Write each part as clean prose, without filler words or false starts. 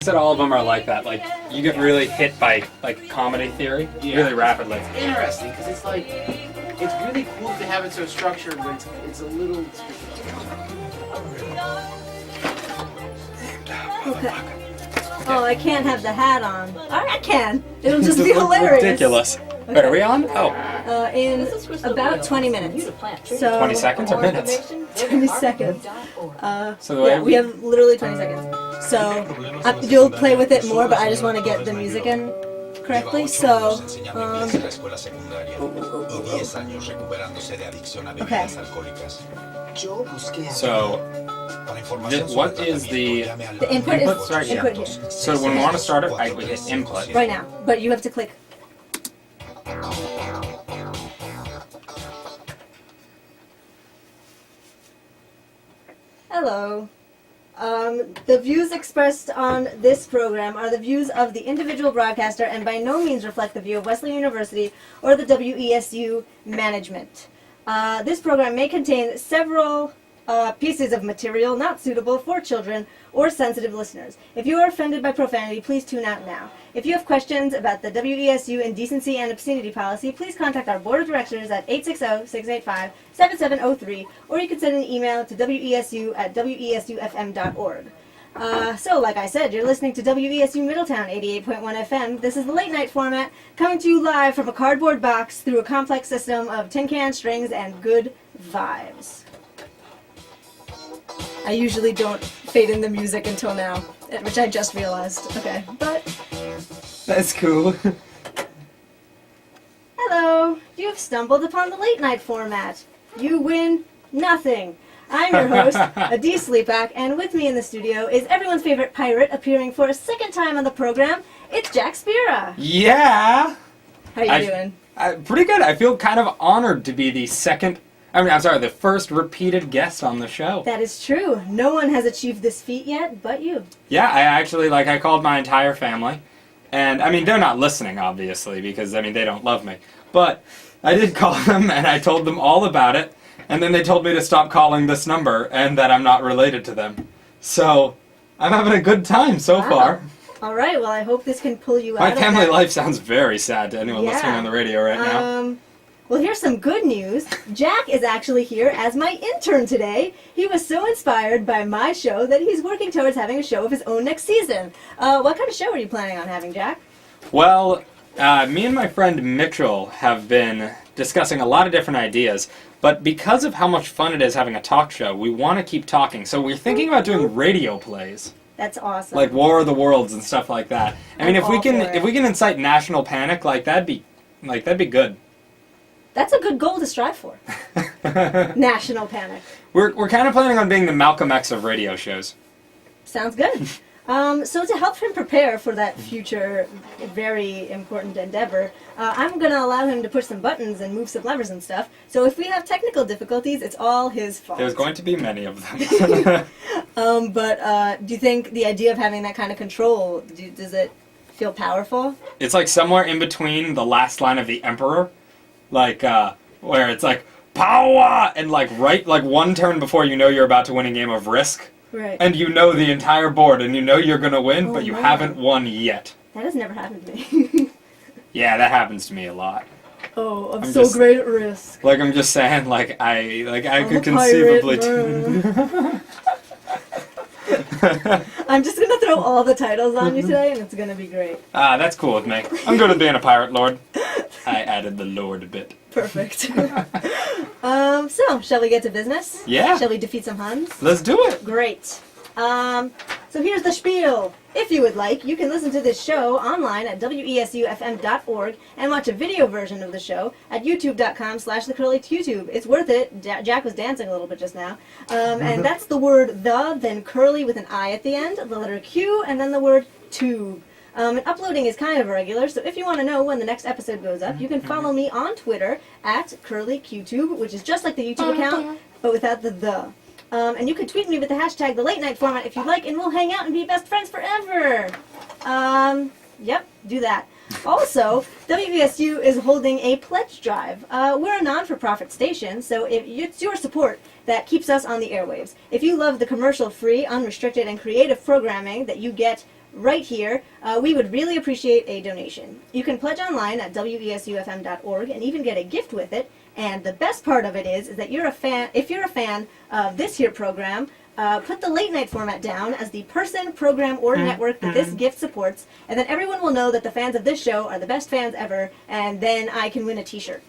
said all of them are like that. Like, you get really hit by, like, comedy theory really rapidly. It's interesting, because it's like, it's really cool to have it so structured, but it's a little... Okay. Oh, I can't have the hat on. I can. It'll just be hilarious. Ridiculous. Okay. Wait, are we on? Oh. In about 20 minutes. So 20 seconds or minutes? 20 seconds. So the way yeah, we have literally 20 seconds. So you'll play with it more, but I just want to get the music in correctly. So, okay. So, what is the input? Input's right here. Input here. So when we want to start it, we hit input. Right now, but you have to click. Hello. The views expressed on this program are the views of the individual broadcaster and by no means reflect the view of Wesleyan University or the WESU management. This program may contain several pieces of material not suitable for children or sensitive listeners. If you are offended by profanity, please tune out now. If you have questions about the WESU indecency and obscenity policy, please contact our board of directors at 860-685-7703, or you can send an email to wesu@wesufm.org. So, like I said, you're listening to WESU Middletown 88.1 FM. This is the late night format, coming to you live from a cardboard box through a complex system of tin can strings and good vibes. I usually don't fade in the music until now, which I just realized. Okay, but... That's cool. Hello! You have stumbled upon the late night format. You win nothing. I'm your host, Adi Slepack, and with me in the studio is everyone's favorite pirate appearing for a second time on the program. It's Jack Spira. Yeah! How you doing? Pretty good. I feel kind of honored to be the the first repeated guest on the show. That is true. No one has achieved this feat yet but you. Yeah, I called my entire family. And, I mean, they're not listening, obviously, because, I mean, they don't love me. But I did call them, and I told them all about it. And then they told me to stop calling this number, and that I'm not related to them. So, I'm having a good time so far. All right, well, I hope this can pull you out My of family that. life sounds very sad to anyone listening on the radio right now. Well, here's some good news. Jack is actually here as my intern today. He was so inspired by my show that he's working towards having a show of his own next season. What kind of show are you planning on having, Jack? Well, me and my friend Mitchell have been discussing a lot of different ideas, but because of how much fun it is having a talk show, we want to keep talking. So we're thinking about doing radio plays. That's awesome. Like War of the Worlds and stuff like that. I mean, if we can incite national panic, that'd be good. That's a good goal to strive for. National panic. We're kind of planning on being the Malcolm X of radio shows. Sounds good. So to help him prepare for that future very important endeavor, I'm going to allow him to push some buttons and move some levers and stuff. So if we have technical difficulties, it's all his fault. There's going to be many of them. But do you think the idea of having that kind of control, does it feel powerful? It's like somewhere in between the last line of The Emperor. Like, where it's like, power! And like one turn before you know you're about to win a game of Risk. Right. And you know the entire board and you know you're gonna win, but you haven't won yet. That has never happened to me. Yeah, that happens to me a lot. Oh, I'm so great at Risk. Like, I'm just saying, I could conceivably... conceivably... I'm just gonna throw all the titles on you today and it's gonna be great. That's cool with me. I'm good at being a pirate lord. I added the lord bit. Perfect. So, shall we get to business? Yeah. Shall we defeat some Huns? Let's do it. Great. So here's the spiel. If you would like, you can listen to this show online at wesufm.org and watch a video version of the show at youtube.com/theCurliQtube. It's worth it. Jack was dancing a little bit just now. And that's the word the, then curly with an I at the end, the letter Q, and then the word tube. And uploading is kind of irregular, so if you want to know when the next episode goes up, you can follow me on Twitter at CurliQtube, which is just like the YouTube account, but without the. And you can tweet me with the hashtag #TheLateNightFormat if you'd like, and we'll hang out and be best friends forever. Yep, do that. Also, WESU is holding a pledge drive. We're a non-for-profit station, so it's your support that keeps us on the airwaves. If you love the commercial-free, unrestricted, and creative programming that you get right here, we would really appreciate a donation. You can pledge online at wesufm.org and even get a gift with it. And the best part of it is that if you're a fan of this here program, put the late night format down as the person, program, or network that this gift supports, and then everyone will know that the fans of this show are the best fans ever, and then I can win a t-shirt.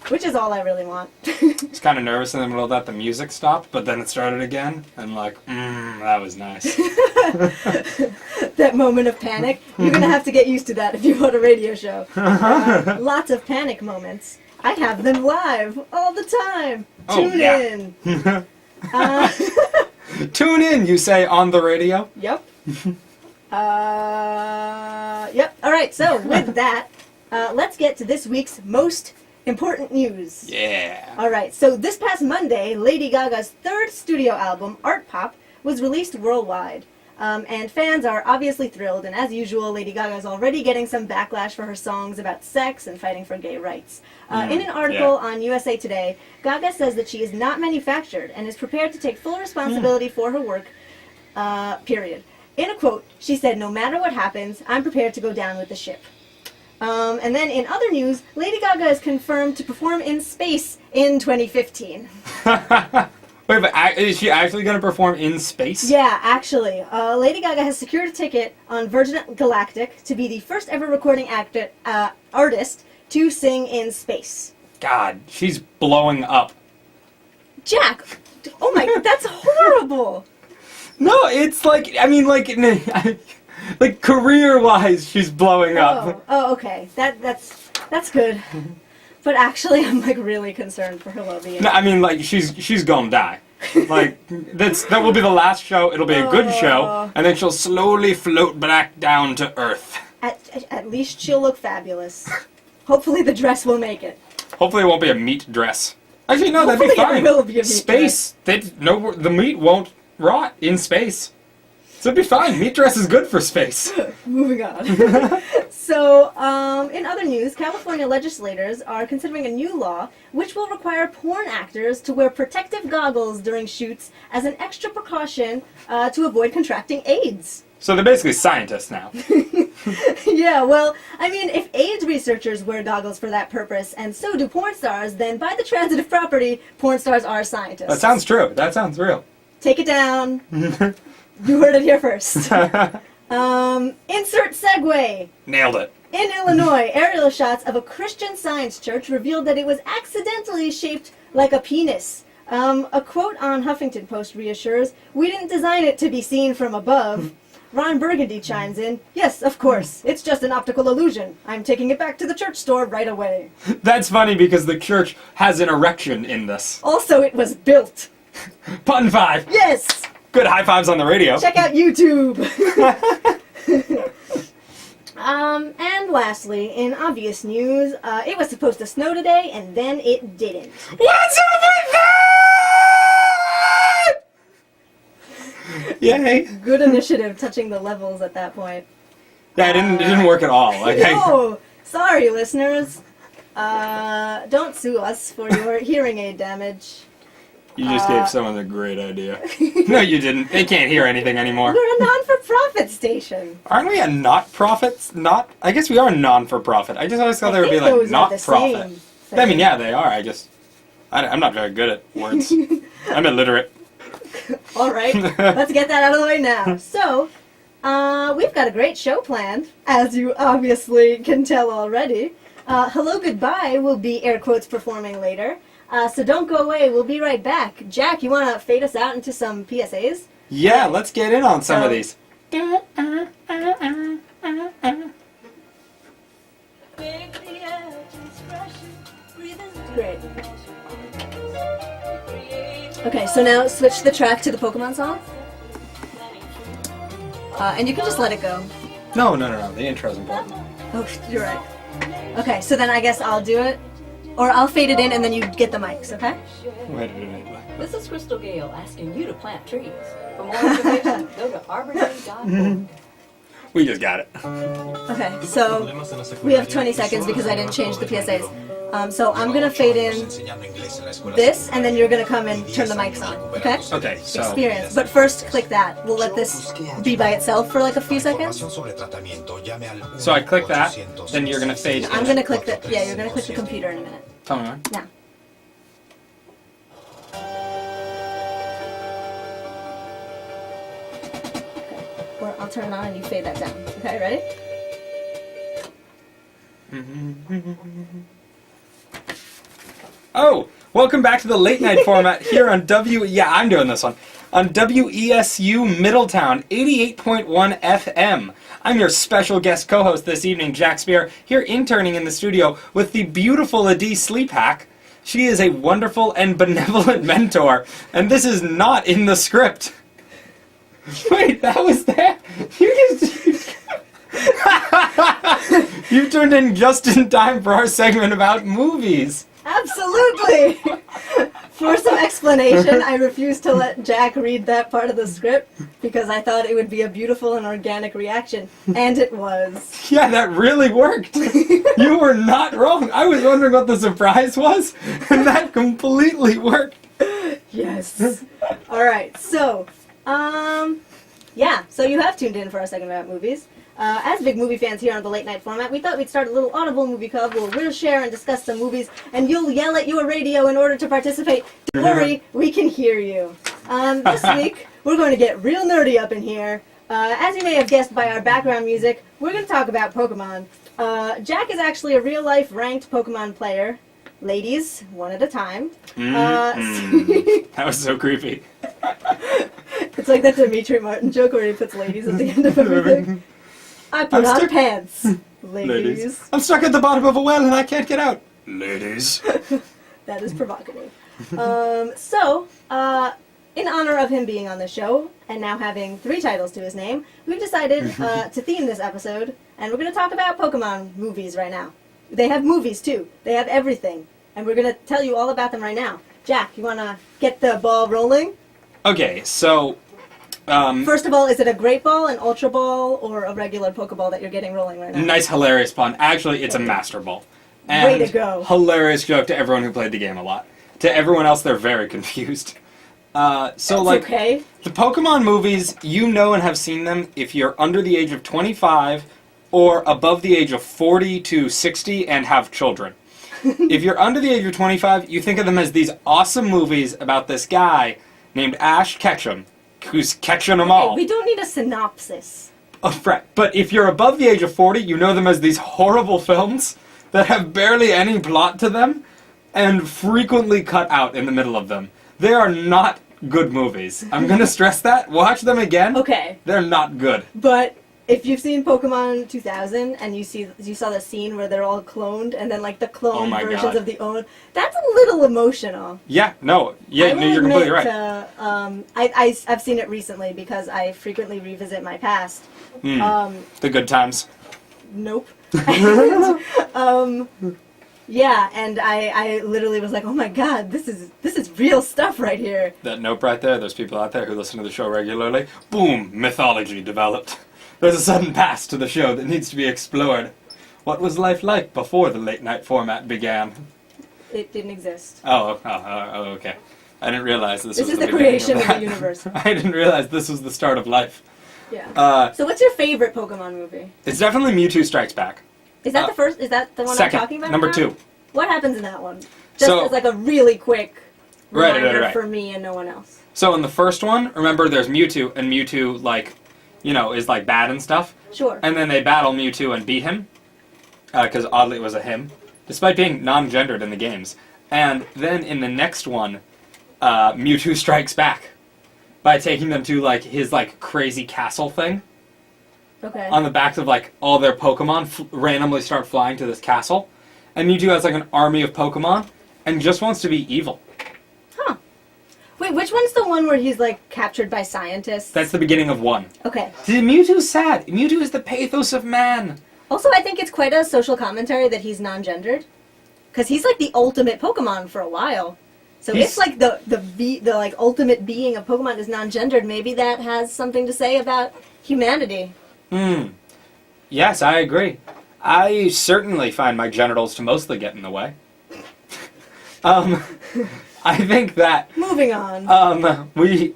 Which is all I really want. I was kind of nervous in the middle of that. The music stopped, but then it started again, and like, that was nice. That moment of panic. You're going to have to get used to that if you want a radio show. Lots of panic moments. I have them live all the time. Tune in. Tune in, you say, on the radio? Yep. Yep. All right, so with that, let's get to this week's most important news. Yeah. All right, so this past Monday, Lady Gaga's third studio album, Art Pop, was released worldwide. And fans are obviously thrilled, and as usual, Lady Gaga is already getting some backlash for her songs about sex and fighting for gay rights. In an article on USA Today, Gaga says that she is not manufactured and is prepared to take full responsibility for her work, period. In a quote, she said, "No matter what happens, I'm prepared to go down with the ship." And then in other news, Lady Gaga is confirmed to perform in space in 2015. Wait, but is she actually going to perform in space? Yeah, actually. Lady Gaga has secured a ticket on Virgin Galactic to be the first ever recording artist to sing in space. God, she's blowing up. Jack! Oh my, that's horrible! No, it's like, I mean, like career-wise, she's blowing up. Oh, okay. That's good. But actually, I'm like really concerned for her well-being. No, I mean, like she's gonna die. Like that will be the last show. It'll be a good show, and then she'll slowly float back down to Earth. At least she'll look fabulous. Hopefully, the dress will make it. Hopefully, it won't be a meat dress. Actually, no, that'd be Hopefully fine. It will be a meat Space. The meat won't rot in space. So it'd be fine. Meat dress is good for space. Moving on. So, in other news, California legislators are considering a new law which will require porn actors to wear protective goggles during shoots as an extra precaution to avoid contracting AIDS. So they're basically scientists now. Yeah, well, I mean, if AIDS researchers wear goggles for that purpose, and so do porn stars, then by the transitive property, porn stars are scientists. That sounds true. That sounds real. Take it down. You heard it here first. Insert segue. Nailed it. In Illinois, aerial shots of a Christian Science church revealed that it was accidentally shaped like a penis. A quote on Huffington Post reassures, "We didn't design it to be seen from above." Ron Burgundy chimes in, "Yes, of course. It's just an optical illusion. I'm taking it back to the church store right away." That's funny because the church has an erection in this. Also, it was built. Pun 5. Yes! Good high fives on the radio. Check out YouTube. And lastly, in obvious news, it was supposed to snow today, and then it didn't. What's up with that? Yay. Good initiative touching the levels at that point. Yeah, it didn't work at all. Like, No! Sorry, listeners. Don't sue us for your hearing aid damage. you just gave someone a great idea. No, you didn't. They can't hear anything anymore. We're a non-for-profit station. Aren't we a not-profit? I guess we are non-for-profit. I just always thought they would be like those are the not-profit. same thing. I mean, yeah, they are. I'm not very good at words. I'm illiterate. All right, let's get that out of the way now. So, we've got a great show planned, as you obviously can tell already. Hellogoodbye will be air quotes performing later. So don't go away. We'll be right back. Jack, you want to fade us out into some PSAs? Yeah, let's get in on some of these. Great. Okay, so now switch the track to the Pokemon song. And you can just let it go. No. The intro's important. Oh, you're right. Okay, so then I guess I'll do it. Or I'll fade it in and then you get the mics, okay? Wait a minute. This is Crystal Gale asking you to plant trees. For more information, go to arborday.org. We just got it. Okay, so we have 20 seconds because I didn't change the PSAs. So I'm gonna fade in this, and then you're gonna come and turn the mics on, okay? Okay, so... Experience. But first, click that. We'll let this be by itself for like a few seconds. So I click that, then you're gonna fade in. I'm gonna click the... Yeah, you're gonna click the computer in a minute. Tell me when. Now. Or I'll turn it on and you fade that down. Okay, ready? Oh, welcome back to the late night format here on Yeah, I'm doing this one. On WESU Middletown, 88.1 FM. I'm your special guest co-host this evening, Jack Spira, here interning in the studio with the beautiful Adee Slepack. She is a wonderful and benevolent mentor, and this is not in the script. Wait, that was there? You just... You turned in just in time for our segment about movies. Absolutely! For some explanation, I refused to let Jack read that part of the script because I thought it would be a beautiful and organic reaction, and it was. Yeah, that really worked. You were not wrong. I was wondering what the surprise was, and that completely worked. Yes. Alright, so, yeah, so you have tuned in for our segment about movies. As big movie fans here on the late night format, we thought we'd start a little Audible movie club where we'll share and discuss some movies, and you'll yell at your radio in order to participate. Don't worry, we can hear you. This week, we're going to get real nerdy up in here. As you may have guessed by our background music, we're going to talk about Pokemon. Jack is actually a real-life ranked Pokemon player. Ladies, one at a time. That was so creepy. It's like that Dimitri Martin joke where he puts ladies at the end of everything. I put on pants. Ladies. I'm stuck at the bottom of a well and I can't get out. Ladies. That is provocative. So, in honor of him being on the show, and now having 3 titles to his name, we've decided to theme this episode, and we're going to talk about Pokemon movies right now. They have movies, too. They have everything. And we're going to tell you all about them right now. Jack, you want to get the ball rolling? Okay, so... First of all, is it a Great Ball, an Ultra Ball, or a regular Pokeball that you're getting rolling right now? Nice, hilarious pun. Actually, it's a Master Ball. And way to go. Hilarious joke to everyone who played the game a lot. To everyone else, they're very confused. That's okay. The Pokemon movies, you know and have seen them if you're under the age of 25 or above the age of 40 to 60 and have children. If you're under the age of 25, you think of them as these awesome movies about this guy named Ash Ketchum, who's catching them all. We don't need a synopsis. Oh, right. But if you're above the age of 40, you know them as these horrible films that have barely any plot to them and frequently cut out in the middle of them. They are not good movies. I'm going to stress that. Watch them again. Okay. They're not good. But if you've seen Pokemon 2000 and you saw the scene where they're all cloned and then like the cloned versions God. of the own, that's a little emotional. Yeah, no. Yeah, no, you're completely right. I've seen it recently because I frequently revisit my past. The good times. Nope. Yeah, and I literally was like, oh my god, this is real stuff right here. That nope right there, there's people out there who listen to the show regularly. Boom, mythology developed. There's a sudden past to the show that needs to be explored. What was life like before the late night format began? It didn't exist. Oh, okay. I didn't realize this was is the the creation of that. the universe. I didn't realize this was the start of life. Yeah. So what's your favorite Pokemon movie? It's definitely Mewtwo Strikes Back. Is that the first? Is that the one Second, I'm talking about? number now? 2. What happens in that one? Just as like a really quick reminder for me and no one else. So in the first one, remember there's Mewtwo, and Mewtwo, like, you know, is like bad and stuff. Sure. And then they battle Mewtwo and beat him, because oddly it was a him, despite being non-gendered in the games. And then in the next one, Mewtwo strikes back by taking them to like his like crazy castle thing. Okay. On the backs of like all their Pokemon randomly start flying to this castle, and Mewtwo has like an army of Pokemon and just wants to be evil. Huh. Wait, which one's the one where he's like captured by scientists? That's the beginning of 1. Okay. See, Mewtwo's sad. Mewtwo is the pathos of man. Also, I think it's quite a social commentary that he's non-gendered, because he's like the ultimate Pokemon for a while. So if like the like ultimate being of Pokemon is non-gendered, maybe that has something to say about humanity. Yes, I agree. I certainly find my genitals to mostly get in the way. I think that Moving on. see,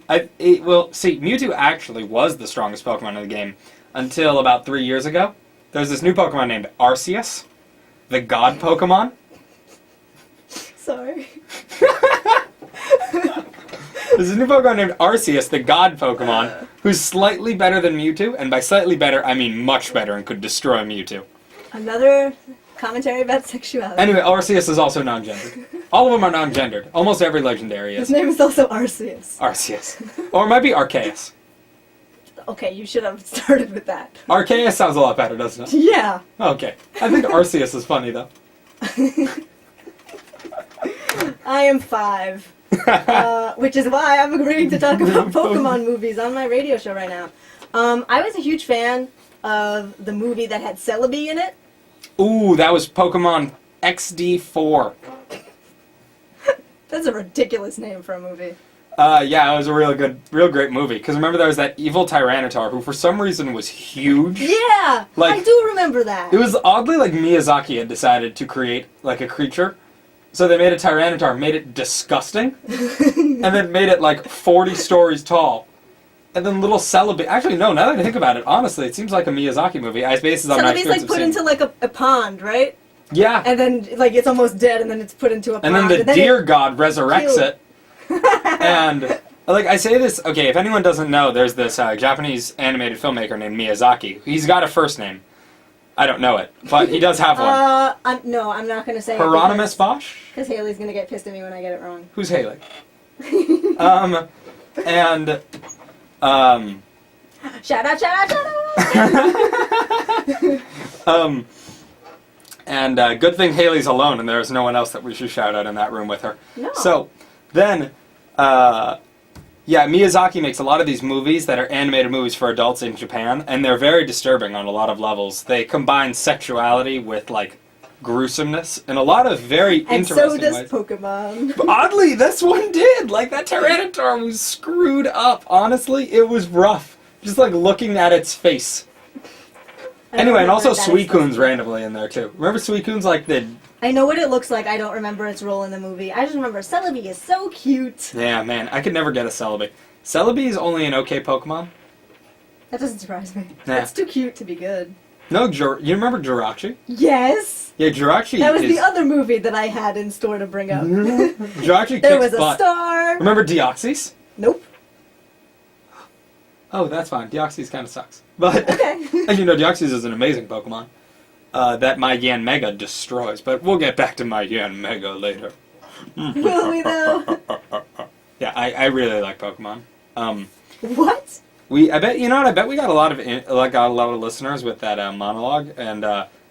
Mewtwo actually was the strongest Pokemon in the game until about 3 years ago. There's this new Pokemon named Arceus, the God Pokemon. Sorry. There's a new Pokemon named Arceus, the God Pokemon, who's slightly better than Mewtwo, and by slightly better, I mean much better and could destroy Mewtwo. Another commentary about sexuality. Anyway, Arceus is also non-gendered. All of them are non-gendered. Almost every legendary His is. name is also Arceus. Arceus. Or it might be Arceus. Okay, you should have started with that. Arceus sounds a lot better, doesn't it? Yeah. Okay. I think Arceus is funny, though. I am 5. Which is why I'm agreeing to talk about Pokemon movies on my radio show right now. I was a huge fan of the movie that had Celebi in it. Ooh, that was Pokemon XD4. That's a ridiculous name for a movie. Yeah, it was a real great movie. Because remember there was that evil Tyranitar who for some reason was huge. Yeah! Like, I do remember that. It was oddly like Miyazaki had decided to create like a creature. So they made a Tyranitar, made it disgusting, and then made it like 40 stories tall. And then little Celebi... Actually, no, now that I think about it, honestly, it seems like a Miyazaki movie. I base it on my Celebi's experience like put into like a pond, right? Yeah. And then like it's almost dead and then it's put into a pond. And then the deer god resurrects Cute. it. And, like, I say this... Okay, if anyone doesn't know, there's this Japanese animated filmmaker named Miyazaki. He's got a first name. I don't know it, but he does have one. No, I'm not going to say Hieronymus Bosch? Because Haley's going to get pissed at me when I get it wrong. Who's Haley? Shout out, shout out, shout out! Good thing Haley's alone and there's no one else that we should shout out in that room with her. No. So, then, yeah, Miyazaki makes a lot of these movies that are animated movies for adults in Japan, and they're very disturbing on a lot of levels. They combine sexuality with, like, gruesomeness in a lot of very interesting ways. And so does Pokemon. But oddly, this one did! Like, that Tyranitar was screwed up. Honestly, it was rough. Just, like, looking at its face. Anyway, and also Suicune's randomly in there, too. Remember Suicune's, like, the... I know what it looks like. I don't remember its role in the movie. I just remember Celebi is so cute. Yeah, man, I could never get a Celebi. Celebi is only an okay Pokemon. That doesn't surprise me. Nah. It's too cute to be good. No, you remember Jirachi? Yes! Yeah, Jirachi That was is... the other movie that I had in store to bring up. Jirachi There kicks was a butt. star! Remember Deoxys? Nope. Oh, that's fine. Deoxys kind of sucks. But, Okay. and you know, Deoxys is an amazing Pokemon. That my Yanmega destroys, but we'll get back to my Yanmega later. Will we though? Yeah, I really like Pokemon. What? I bet you know what? I bet we got a lot of listeners with that monologue, and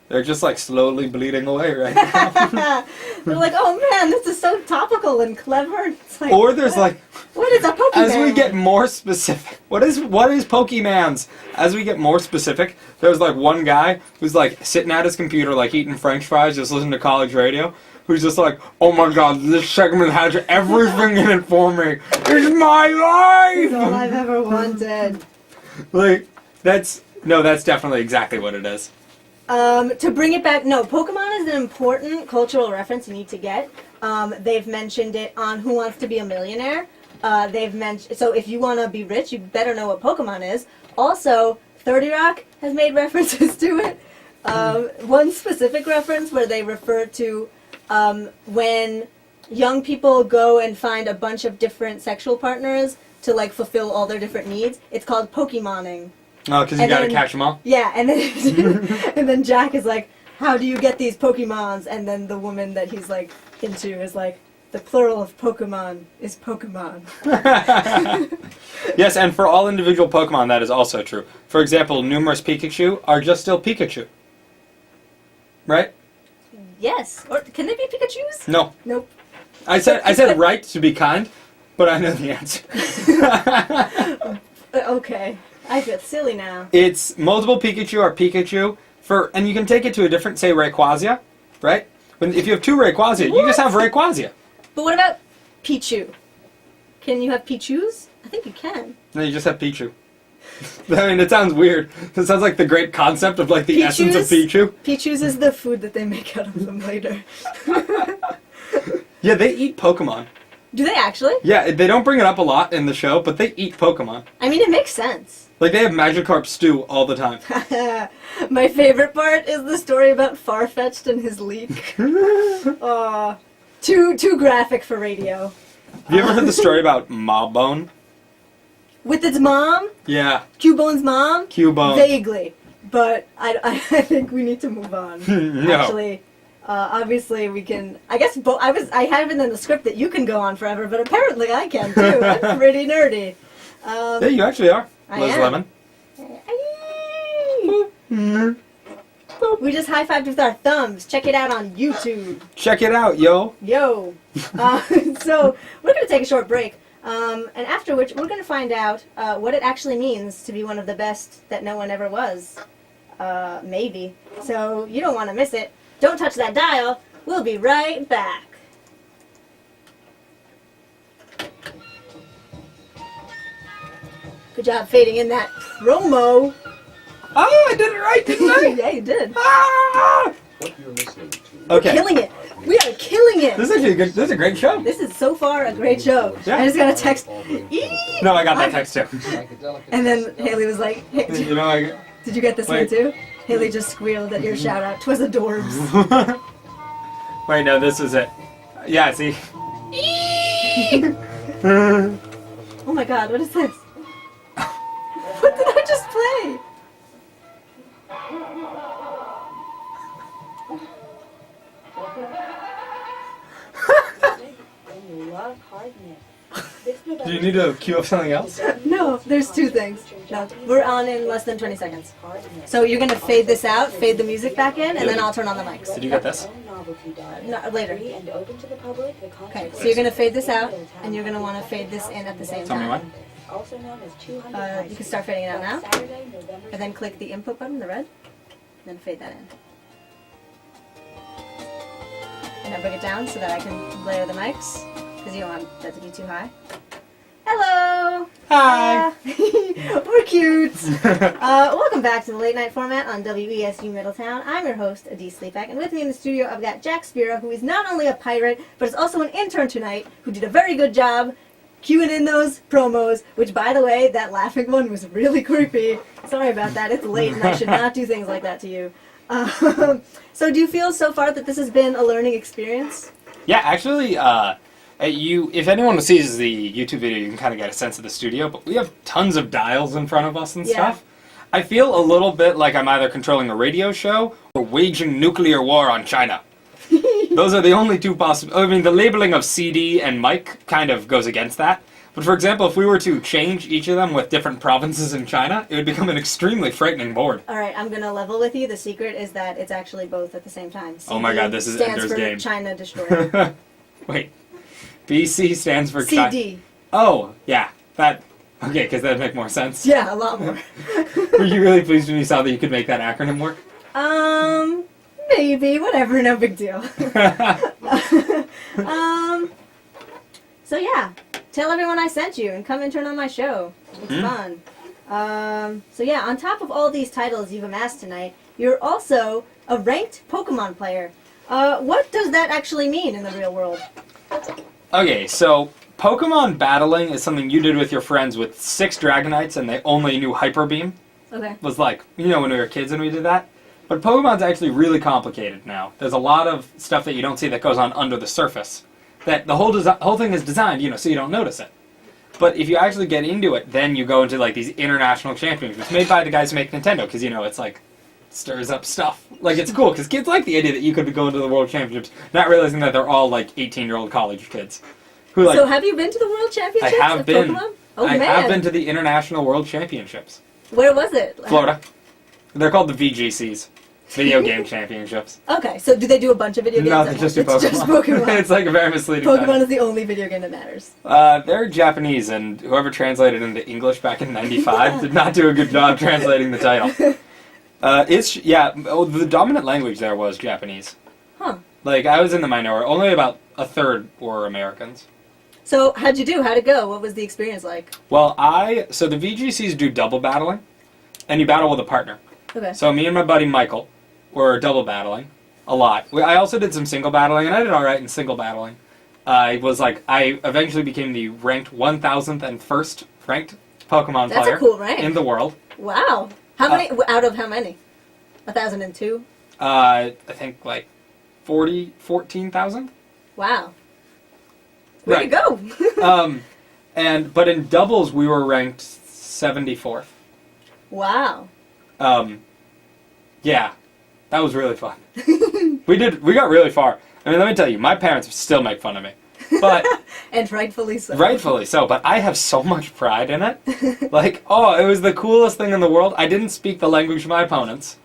they're just like slowly bleeding away right now. They're like, oh man, this is so topical and clever. It's like, Or there's like, what is a Pokemon? as we get more specific, what is Pokemans? As we get more specific, there's like one guy who's like sitting at his computer, like eating French fries, just listening to college radio, who's just like, oh my god, this segment has everything in it for me. It's my It's all life! I've ever wanted. Like, that's definitely exactly what it is. To bring it back, no, Pokemon is an important cultural reference you need to get. They've mentioned it on Who Wants to Be a Millionaire. They've mentioned, so if you want to be rich, you better know what Pokemon is. Also, 30 Rock has made references to it. One specific reference where they refer to when young people go and find a bunch of different sexual partners to like fulfill all their different needs. It's called Pokemoning. Oh, because you And gotta then- catch them all? Yeah, and then and then Jack is like, how do you get these Pokemons? And then the woman that he's like into is like, the plural of Pokemon is Pokemon. Yes, and for all individual Pokemon, that is also true. For example, numerous Pikachu are just still Pikachu. Right? Yes. Or can they be Pikachus? No. Nope. I said right to be kind, but I know the answer. Okay. I feel silly now. It's multiple Pikachu are Pikachu, and you can take it to a different, say, Rayquaza, right? If you have two Rayquaza, you just have Rayquaza. But what about Pichu? Can you have Pichus? I think you can. No, you just have Pichu. I mean, it sounds weird. It sounds like the great concept of like the essence of Pichu. Pichus is the food that they make out of them later. Yeah, they eat Pokemon. Do they actually? Yeah, they don't bring it up a lot in the show, but they eat Pokemon. I mean, it makes sense. Like, they have Magikarp stew all the time. My favorite part is the story about Farfetch'd and his leak. Too graphic for radio. Have you ever heard the story about Mawbone? With its mom? Yeah. Cubone's mom? Cubone. Vaguely. But I think we need to move on. No. Actually, obviously we can. I guess I have it in the script that you can go on forever, but apparently I can too. I'm pretty nerdy. Yeah, you actually are. I Liz am. Lemon. We just high-fived with our thumbs. Check it out on YouTube. Check it out, yo. Yo. So we're going to take a short break. And after which, we're going to find out what it actually means to be one of the best that no one ever was. Maybe. So you don't want to miss it. Don't touch that dial. We'll be right back. Good job fading in that promo. Oh, I did it right, didn't I? Yeah, you did. Ah! What you're listening to. Okay. Killing it. We are killing it. This is actually this is a great show. This is so far a great show. Yeah. I just got a text. No, I got that text too. And then Haley was like, hey, You know, like, did you get this one Wait. too? Haley just squealed at your shout out. 'Twas adorbs. wait, no, this is it. Yeah, see. Oh my god, what is this? What did I just play? Do you need to queue up something else? No, there's two things. No, we're on in less than 20 seconds. So you're gonna fade this out, fade the music back in, and then I'll turn on the mics. Did you get this? No, later. Okay, so you're gonna fade this out, and you're gonna want to fade this in at the same Tell me time. what. You can start fading it out now, and then click the input button, the red, and then fade that in. And now bring it down so that I can layer the mics, because you don't want that to be too high. Hello! Hi. We're cute! Welcome back to the late night format on WESU Middletown. I'm your host, Adi Slepack, and with me in the studio I've got Jack Spira, who is not only a pirate, but is also an intern tonight, who did a very good job cueing in those promos, which, by the way, that laughing one was really creepy. Sorry about that, it's late and I should not do things like that to you. So do you feel so far that this has been a learning experience? Yeah, actually, if anyone sees the YouTube video, you can kind of get a sense of the studio, but we have tons of dials in front of us and stuff. I feel a little bit like I'm either controlling a radio show or waging nuclear war on China. Those are the only two possible. I mean, the labeling of CD and mic kind of goes against that. But for example, if we were to change each of them with different provinces in China, it would become an extremely frightening board. Alright, I'm gonna level with you. The secret is that it's actually both at the same time. Oh my god, this is stands Ender's for Game. China Destroyer. Wait. BC stands for China. CD. Oh, yeah. That. Okay, because that'd make more sense. Yeah, a lot more. Were you really pleased when you saw that you could make that acronym work? Maybe. Whatever, no big deal. So yeah, tell everyone I sent you and come and turn on my show. It's fun. So yeah, on top of all these titles you've amassed tonight, you're also a ranked Pokemon player. What does that actually mean in the real world? Okay, so Pokemon battling is something you did with your friends with 6 Dragonites and they only knew Hyper Beam. Okay. Was like, you know, when we were kids and we did that. But Pokemon's actually really complicated now. There's a lot of stuff that you don't see that goes on under the surface. That the whole thing is designed, you know, so you don't notice it. But if you actually get into it, then you go into like these international championships made by the guys who make Nintendo, because you know it's like stirs up stuff. Like it's cool because kids like the idea that you could be going to the World Championships, not realizing that they're all like 18-year-old college kids who like. So have you been to the World Championships? I have of been. Pokemon? Oh I man. have been to the International World Championships. Where was it? Florida. They're called the VGCs. Video Game Championships. Okay, so do they do a bunch of video games? No, at they once? just do It's Pokemon. just Pokemon. It's like a very misleading Pokemon title. is the only video game that matters. They're Japanese, and whoever translated into English back in '95 did not do a good job translating the title. The dominant language there was Japanese. Huh. Like, I was in the minority. Only about a third were Americans. So how'd you do? How'd it go? What was the experience like? Well, so the VGCs do double battling, and you battle with a partner. Okay. So me and my buddy Michael were double battling a lot. I also did some single battling, and I did all right in single battling. I eventually became the ranked 1,001st ranked Pokemon That's player a cool rank. in the world. Wow. How many, out of how many? 1,002? I think like 14,000. Wow. Way Right. to go. But in doubles we were ranked 74th. Wow. Yeah, that was really fun. We got really far. I mean, let me tell you, my parents still make fun of me, but And rightfully so. rightfully so. But I have so much pride in it. Like, it was the coolest thing in the world. I didn't speak the language of my opponents,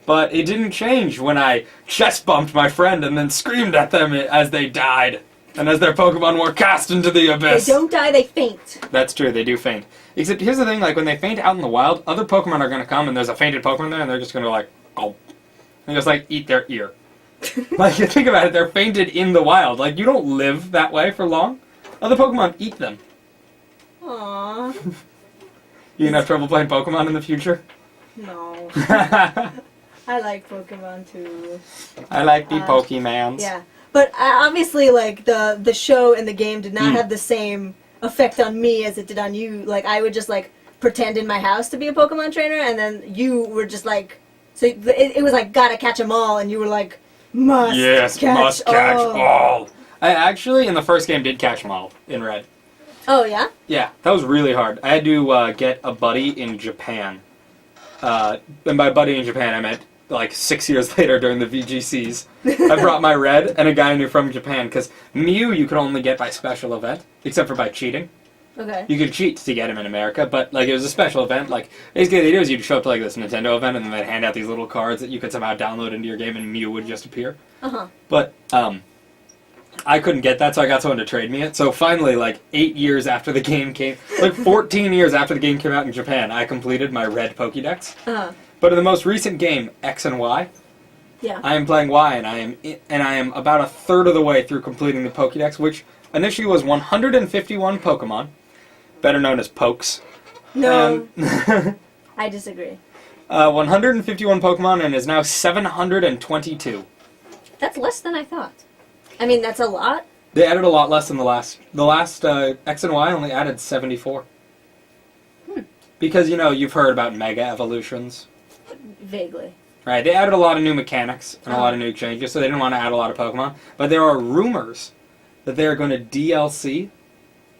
but it didn't change when I chest bumped my friend and then screamed at them as they died and as their Pokemon were cast into the abyss. They don't die, they faint. That's true, they do faint. Except here's the thing, like when they faint out in the wild, other Pokemon are going to come and there's a fainted Pokemon there and they're just going to like, and just like eat their ear. Like, you think about it, they're fainted in the wild. Like, you don't live that way for long. Other Pokemon eat them. Aww. You gonna have trouble playing Pokemon in the future? No. I I like Pokemon too. like the Pokemans. Yeah. But obviously, like, the show and the game did not have the same effect on me as it did on you. Like, I would just, like, pretend in my house to be a Pokemon trainer, and then you were just, like... So it was, like, gotta catch them all, and you were, like, must catch all. I actually, in the first game, did catch them all in Red. Oh, yeah? Yeah, that was really hard. I had to get a buddy in Japan. And by buddy in Japan, I meant like 6 years later during the VGCs. I brought my Red and a guy I knew from Japan, because Mew you could only get by special event, except for by cheating. Okay. You could cheat to get him in America, but like it was a special event. Like basically, the idea was you'd show up to like this Nintendo event, and then they'd hand out these little cards that you could somehow download into your game, and Mew would just appear. But I couldn't get that, so I got someone to trade me it. So finally, like 8 years after the game came, like 14 years after the game came out in Japan, I completed my Red Pokédex. But in the most recent game, X and Y, yeah, I am playing Y, and I am about a third of the way through completing the Pokédex, which initially was 151 Pokemon, better known as Pokes. No, I disagree. 151 Pokemon, and is now 722. That's less than I thought. I mean, that's a lot. They added a lot less than the last. The last X and Y only added 74. Because, you've heard about Mega Evolutions. Vaguely. Right, they added a lot of new mechanics and a lot of new changes, so they didn't want to add a lot of Pokemon. But there are rumors that they are going to DLC,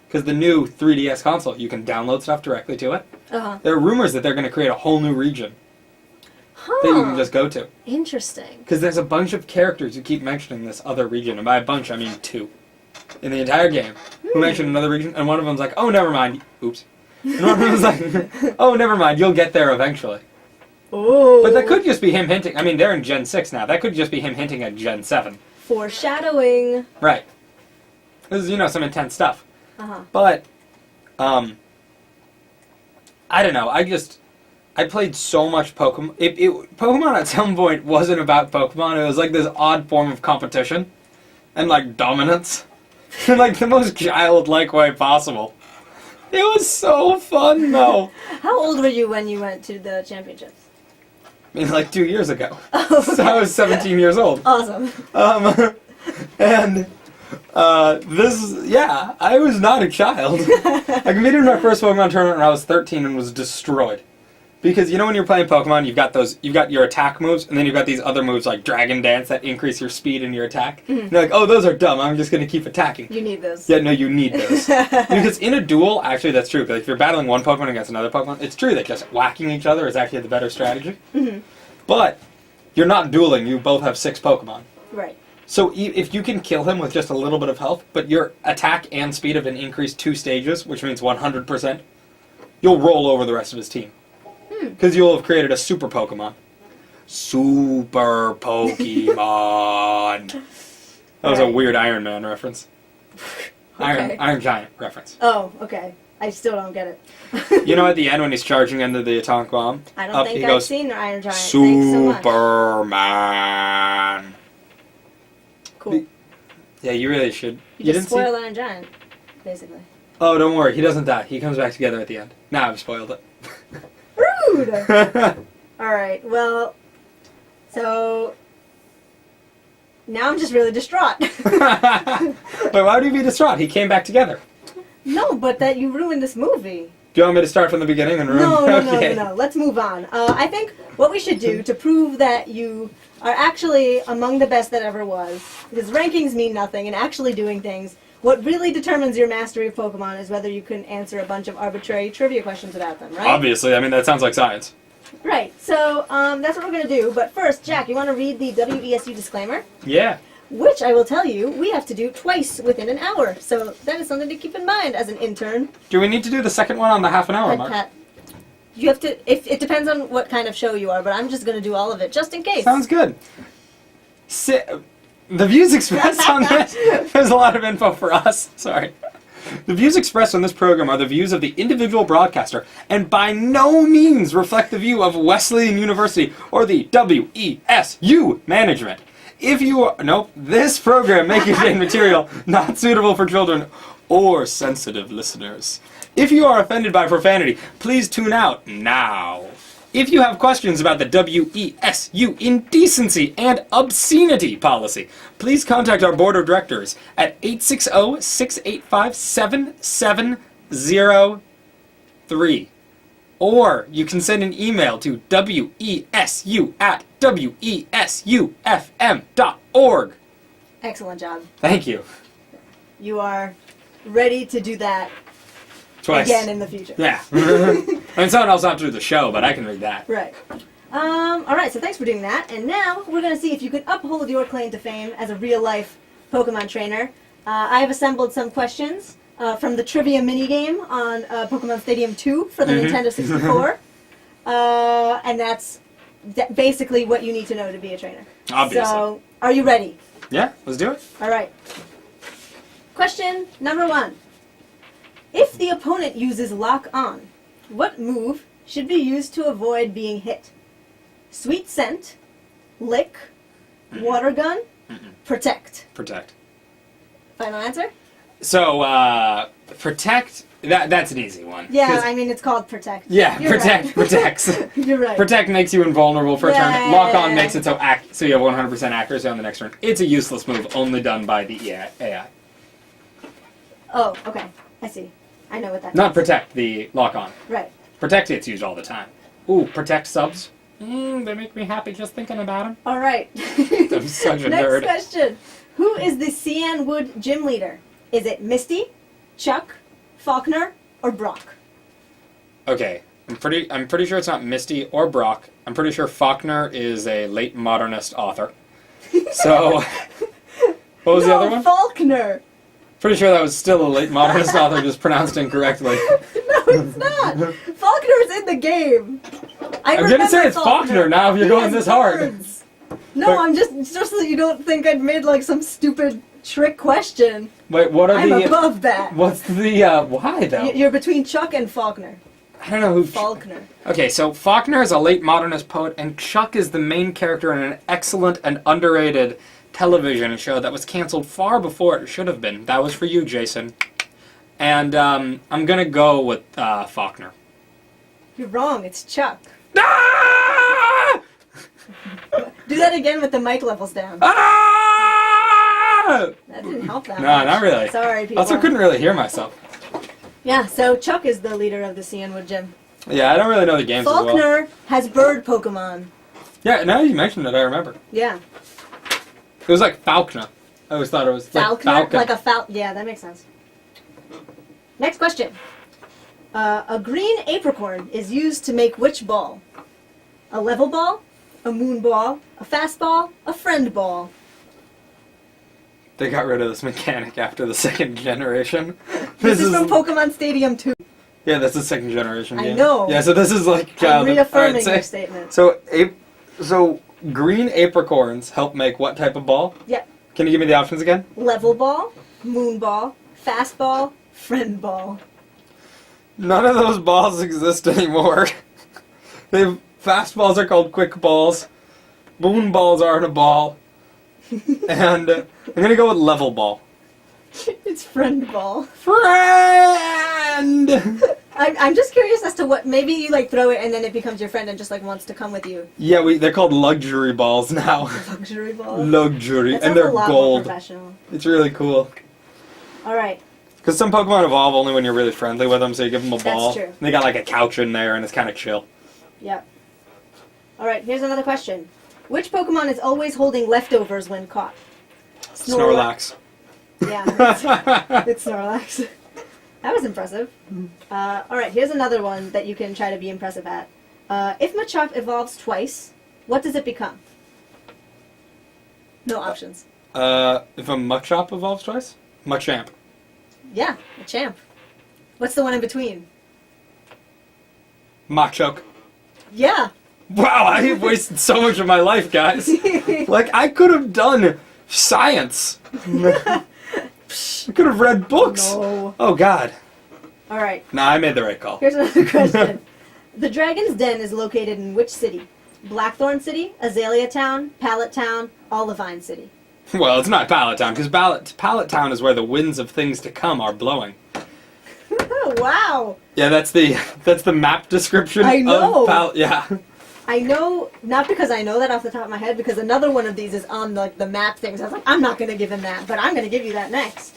because the new 3DS console, you can download stuff directly to it. There are rumors that they're going to create a whole new region that you can just go to. Interesting. Because there's a bunch of characters who keep mentioning this other region, and by a bunch I mean 2. In the entire game, who mentioned another region, and one of them's like, oh, never mind. Oops. And one of them's like, oh, never mind, you'll get there eventually. Oh. But that could just be him hinting. I mean, they're in Gen 6 now. That could just be him hinting at Gen 7. Foreshadowing. Right. This is, some intense stuff. But, I don't know. I played so much Pokemon. Pokemon at some point wasn't about Pokemon. It was like this odd form of competition. And, like, dominance. In, like, the most childlike way possible. It was so fun, though. How old were you when you went to the championships? I mean, like 2 years ago. Oh, okay. So I was 17 years old. Awesome. And I was not a child. I competed in my first Pokemon tournament when I was 13 and was destroyed. Because when you're playing Pokemon, you've got your attack moves, and then you've got these other moves like Dragon Dance that increase your speed and your attack. And you're like, oh, those are dumb, I'm just going to keep attacking. You need those. Yeah, no, you need those. Because in a duel, actually that's true, because if you're battling one Pokemon against another Pokemon, it's true that just whacking each other is actually the better strategy. But you're not dueling, you both have 6 Pokemon. Right. So if you can kill him with just a little bit of health, but your attack and speed have been increased 2 stages, which means 100%, you'll roll over the rest of his team. Because you'll have created a super Pokemon. Super Pokemon. That was a weird Iron Man reference. Okay. Iron Giant reference. Oh, okay. I still don't get it. At the end when he's charging into the atomic bomb? I don't think I've seen Iron Giant. Superman. Thanks so much. Cool. Yeah, you really should. You just spoiled Iron Giant. basically. Oh, don't worry. He doesn't die. He comes back together at the end. Now I've spoiled it. Rude! Alright, well, so now I'm just really distraught. But why would he be distraught? He came back together. No, but that you ruined this movie. Do you want me to start from the beginning and ruin? No. Let's move on. I think what we should do to prove that you are actually among the best that ever was, because rankings mean nothing, and actually doing things, what really determines your mastery of Pokemon is whether you can answer a bunch of arbitrary trivia questions about them, right? Obviously, I mean, that sounds like science. Right, so that's what we're going to do. But first, Jack, you want to read the WESU disclaimer? Yeah. Which I will tell you, we have to do twice within an hour. So that is something to keep in mind as an intern. Do we need to do the second one on the half an hour mark? Pat. You have to, if it depends on what kind of show you are, but I'm just going to do all of it, just in case. Sounds good. The views expressed on this, there's a lot of info for us, sorry. The views expressed on this program are the views of the individual broadcaster and by no means reflect the view of Wesleyan University or the WESU management. If you are, nope, this program may contain material not suitable for children or sensitive listeners. If you are offended by profanity, please tune out now. If you have questions about the WESU indecency and obscenity policy, please contact our board of directors at 860-685-7703. Or you can send an email to wesu@wesufm.org. Excellent job. Thank you. You are ready to do that Twice. again in the future. Yeah. I mean, someone else will have to do the show, but I can read that. Right. Alright, so thanks for doing that. And now we're going to see if you can uphold your claim to fame as a real-life Pokemon trainer. I have assembled some questions from the trivia minigame on Pokemon Stadium 2 for the Nintendo 64. And that's basically what you need to know to be a trainer. Obviously. So, are you ready? Yeah, let's do it. Alright. Question number 1. If the opponent uses Lock On, what move should be used to avoid being hit? Sweet Scent, Lick, Water Gun, Protect. Protect. Final answer? So, protect, that's an easy one. Yeah, I mean, it's called Protect. Yeah, You're protect right. protects. You're right. Protect makes you invulnerable for a turn. Yeah. Lock on makes it so you have 100% accuracy on the next turn. It's a useless move, only done by the AI. Oh, okay. I see. I know what that Not means. protect, the lock on. Right. Protect gets used all the time. Ooh, protect subs. They make me happy just thinking about them. All right. I'm such a Next nerd. question. Who is the Cianwood gym leader? Is it Misty, Chuck, Faulkner, or Brock? Okay, I'm pretty sure it's not Misty or Brock. I'm pretty sure Faulkner is a late modernist author. So, what was the other one? Faulkner. Pretty sure that was still a late modernist author, just pronounced incorrectly. No, it's not. Faulkner's in the game. I'm gonna say it's Faulkner now if you're going this hard. Words. No, But- I'm just so that you don't think I'd made like some stupid trick question. Wait, what are I'm the... above that. What's the, why though? You're between Chuck and Faulkner. I don't know who... Faulkner. Okay, so Faulkner is a late modernist poet, and Chuck is the main character in an excellent and underrated television show that was canceled far before it should have been. That was for you, Jason. And I'm gonna go with Faulkner. You're wrong. It's Chuck. Ah! Do that again with the mic levels down. Ah! That didn't help that No, much. not really. Sorry, people. Also, couldn't really hear myself. Yeah, so Chuck is the leader of the Cianwood Gym. Yeah, I don't really know the games as well. Faulkner has bird Pokemon. Yeah, now you mentioned it, I remember. Yeah. It was like Faulkner. I always thought it was Faulkner? like Falcon. Like a falcon. Yeah, that makes sense. Next question. A green apricorn is used to make which ball? A level ball, a moon ball, a fast ball, a friend ball. They got rid of this mechanic after the second generation. This is from Pokemon Stadium 2. Yeah, that's the second generation I game. know. Yeah, so this is like I'm childhood. reaffirming Alright, your statement. So green apricorns help make what type of ball? Yep. Can you give me the options again? Level ball, moon ball, fast ball, friend ball. None of those balls exist anymore. Fast balls are called quick balls. Moon balls aren't a ball. And I'm gonna go with level ball. It's friend ball. Friend! I'm just curious as to what, maybe you like throw it and then it becomes your friend and just like wants to come with you. Yeah, they're called luxury balls now. Luxury balls. Luxury. That And sounds a they're lot more gold. professional. It's really cool. Alright, Because some Pokemon evolve only when you're really friendly with them, so you give them a ball. true. And they got like a couch in there, and it's kind of chill. yep. Alright, here's another question. Which Pokemon is always holding leftovers when caught? Snorlax. Yeah, it's Snorlax. That was impressive. Alright, here's another one that you can try to be impressive at. If Machop evolves twice, what does it become? No options. If a Machop evolves twice? Machamp. Yeah, a champ. What's the one in between? Machoke. Yeah. Wow, I have wasted so much of my life, guys. Like, I could have done science. I could have read books. No. Oh, God. Alright, Nah, I made the right call. here's another question. The Dragon's Den is located in which city? Blackthorn City, Azalea Town, Pallet Town, Olivine City. Well, it's not Pallet Town, because Pallet Town is where the winds of things to come are blowing. Wow! Yeah, that's the map description I know. of Pallet. Yeah. I know, not because I know that off the top of my head, because another one of these is on like the map things. I was like, I'm not going to give him that, but I'm going to give you that next.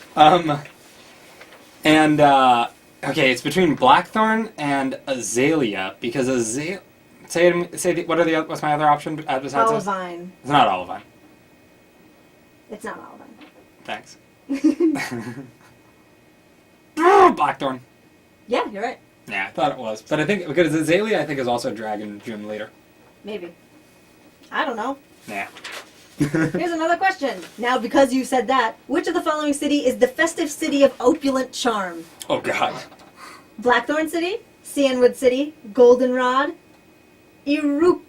Okay, it's between Blackthorn and Azalea, because Azalea... what's my other option besides this? Olivine. It's not Olivine. It's not Olivine. Thanks. Blackthorn. Yeah, you're right. Yeah, I thought it was. But I think, because Azalea, I think, is also a Dragon Gym leader. Maybe. I don't know. Nah. Here's another question. Now, because you said that, which of the following city is the festive city of opulent charm? Oh, God. Blackthorn City, Cianwood City, Goldenrod, Irutiak.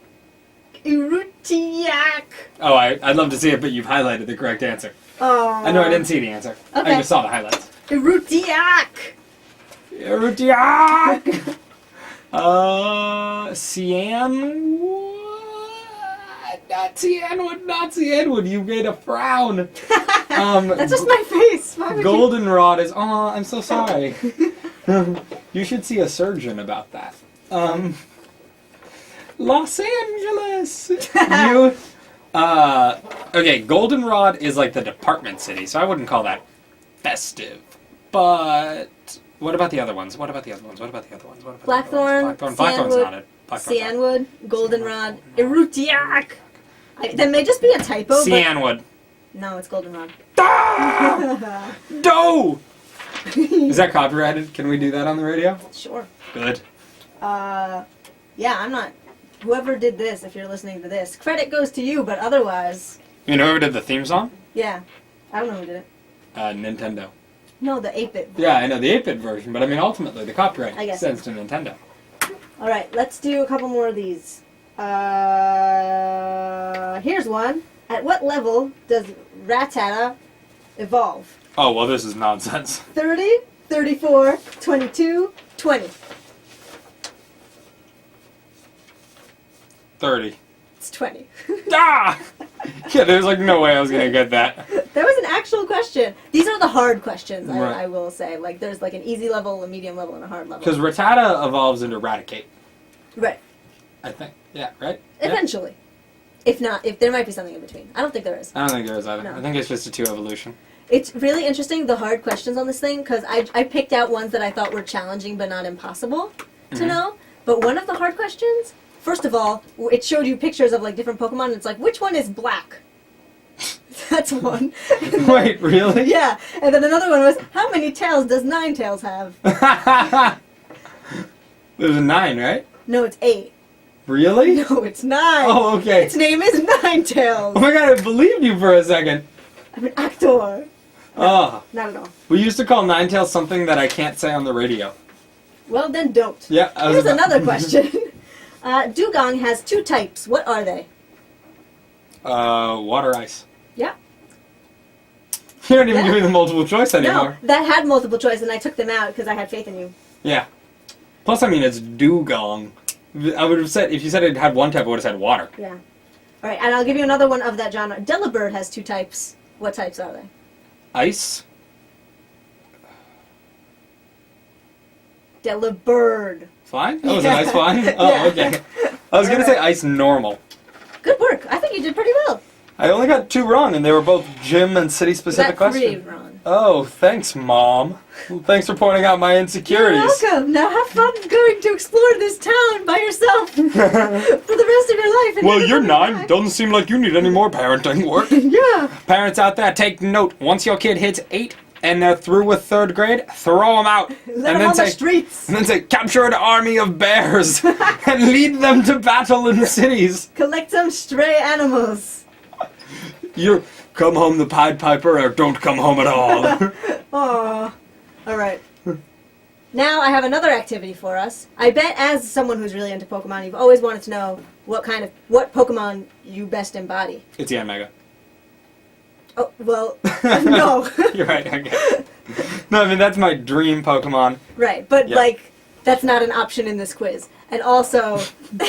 Oh, I'd love to see it, but you've highlighted the correct answer. Oh. I know I didn't see the answer. Okay. I just saw the highlights. Irutiak. Irutiak! Cianwood? Not Cianwood, you made a frown. That's just my face. Why would you- Goldenrod is, oh, I'm so sorry. You should see a surgeon about that. Los Angeles! Okay, Goldenrod is like the department city, so I wouldn't call that festive. But what about the other ones? Blackthorn, Blackthorn's not it. Cianwood, Goldenrod, Irutiak. That may just be a typo, Cianwood. but... No, it's Goldenrod. Ah! No! Is that copyrighted? Can we do that on the radio? Sure. Good. Yeah, I'm not... Whoever did this, if you're listening to this, credit goes to you, but otherwise... You know who did the theme song? Yeah. I don't know who did it. Nintendo. No, the 8-bit. Yeah, I know, the 8-bit version, but I mean, ultimately, the copyright I guess sends to Nintendo. Alright, let's do a couple more of these. Here's one. At what level does Rattata evolve? Oh, well, this is nonsense. 30, 34, 22, 20. 30. It's 20. Ah! Yeah, there's like no way I was gonna get that. That was an actual question. These are the hard questions, Right. I will say. Like, there's like an easy level, a medium level, and a hard level. Because Rattata evolves into Raticate, Right. I think. Yeah, right? Yeah. Eventually. If not, if there might be something in between. I don't think there is. I don't think there is either. No. I think it's just a 2 evolution. It's really interesting, the hard questions on this thing, because I picked out ones that I thought were challenging but not impossible to know. But one of the hard questions, first of all, it showed you pictures of like different Pokemon, and it's like, which one is black? That's one. Wait, really? Yeah. And then another one was, how many tails does Ninetales have? There's a 9, right? No, it's 8. Really? No, it's 9. Oh, okay. Its name is Ninetales. Oh my god, I believed you for a second. I'm an actor. Oh. Not at all. We used to call Ninetales something that I can't say on the radio. Well, then don't. Yeah. Here's another question. Dugong has 2 types. What are they? Water ice. Yeah. You don't even Yeah. give me the multiple choice anymore. No, that had multiple choice, and I took them out because I had faith in you. Yeah. Plus, I mean, it's dugong. I would have said, if you said it had one type, I would have said water. Yeah. All right, and I'll give you another one of that genre. Delibird has 2 types. What types are they? Ice Delibird. Flying? Oh, was it ice flying? Oh, okay. I was gonna say ice normal. Good work. I think you did pretty well. I only got 2 wrong, and they were both gym and city specific You got 3 questions. wrong. Oh, thanks, Mom. Thanks for pointing out my insecurities. You're welcome. Now have fun going to explore this town by yourself for the rest of your life. And Well, never you're coming 9. back. Doesn't seem like you need any more parenting work. Yeah. Parents out there, take note. Once your kid hits 8 and they're through with 3rd grade, throw them out. Let them on the streets. And then say, capture an army of bears and lead them to battle in cities. Collect some stray animals. You come home the Pied Piper or don't come home at all. Aww. All right. Now I have another activity for us. I bet as someone who's really into Pokemon, you've always wanted to know what Pokemon you best embody. It's Yanmega. Oh, well, no. You're right, okay. No, I mean, that's my dream Pokemon. Right, but Yeah. like, that's not an option in this quiz. And also,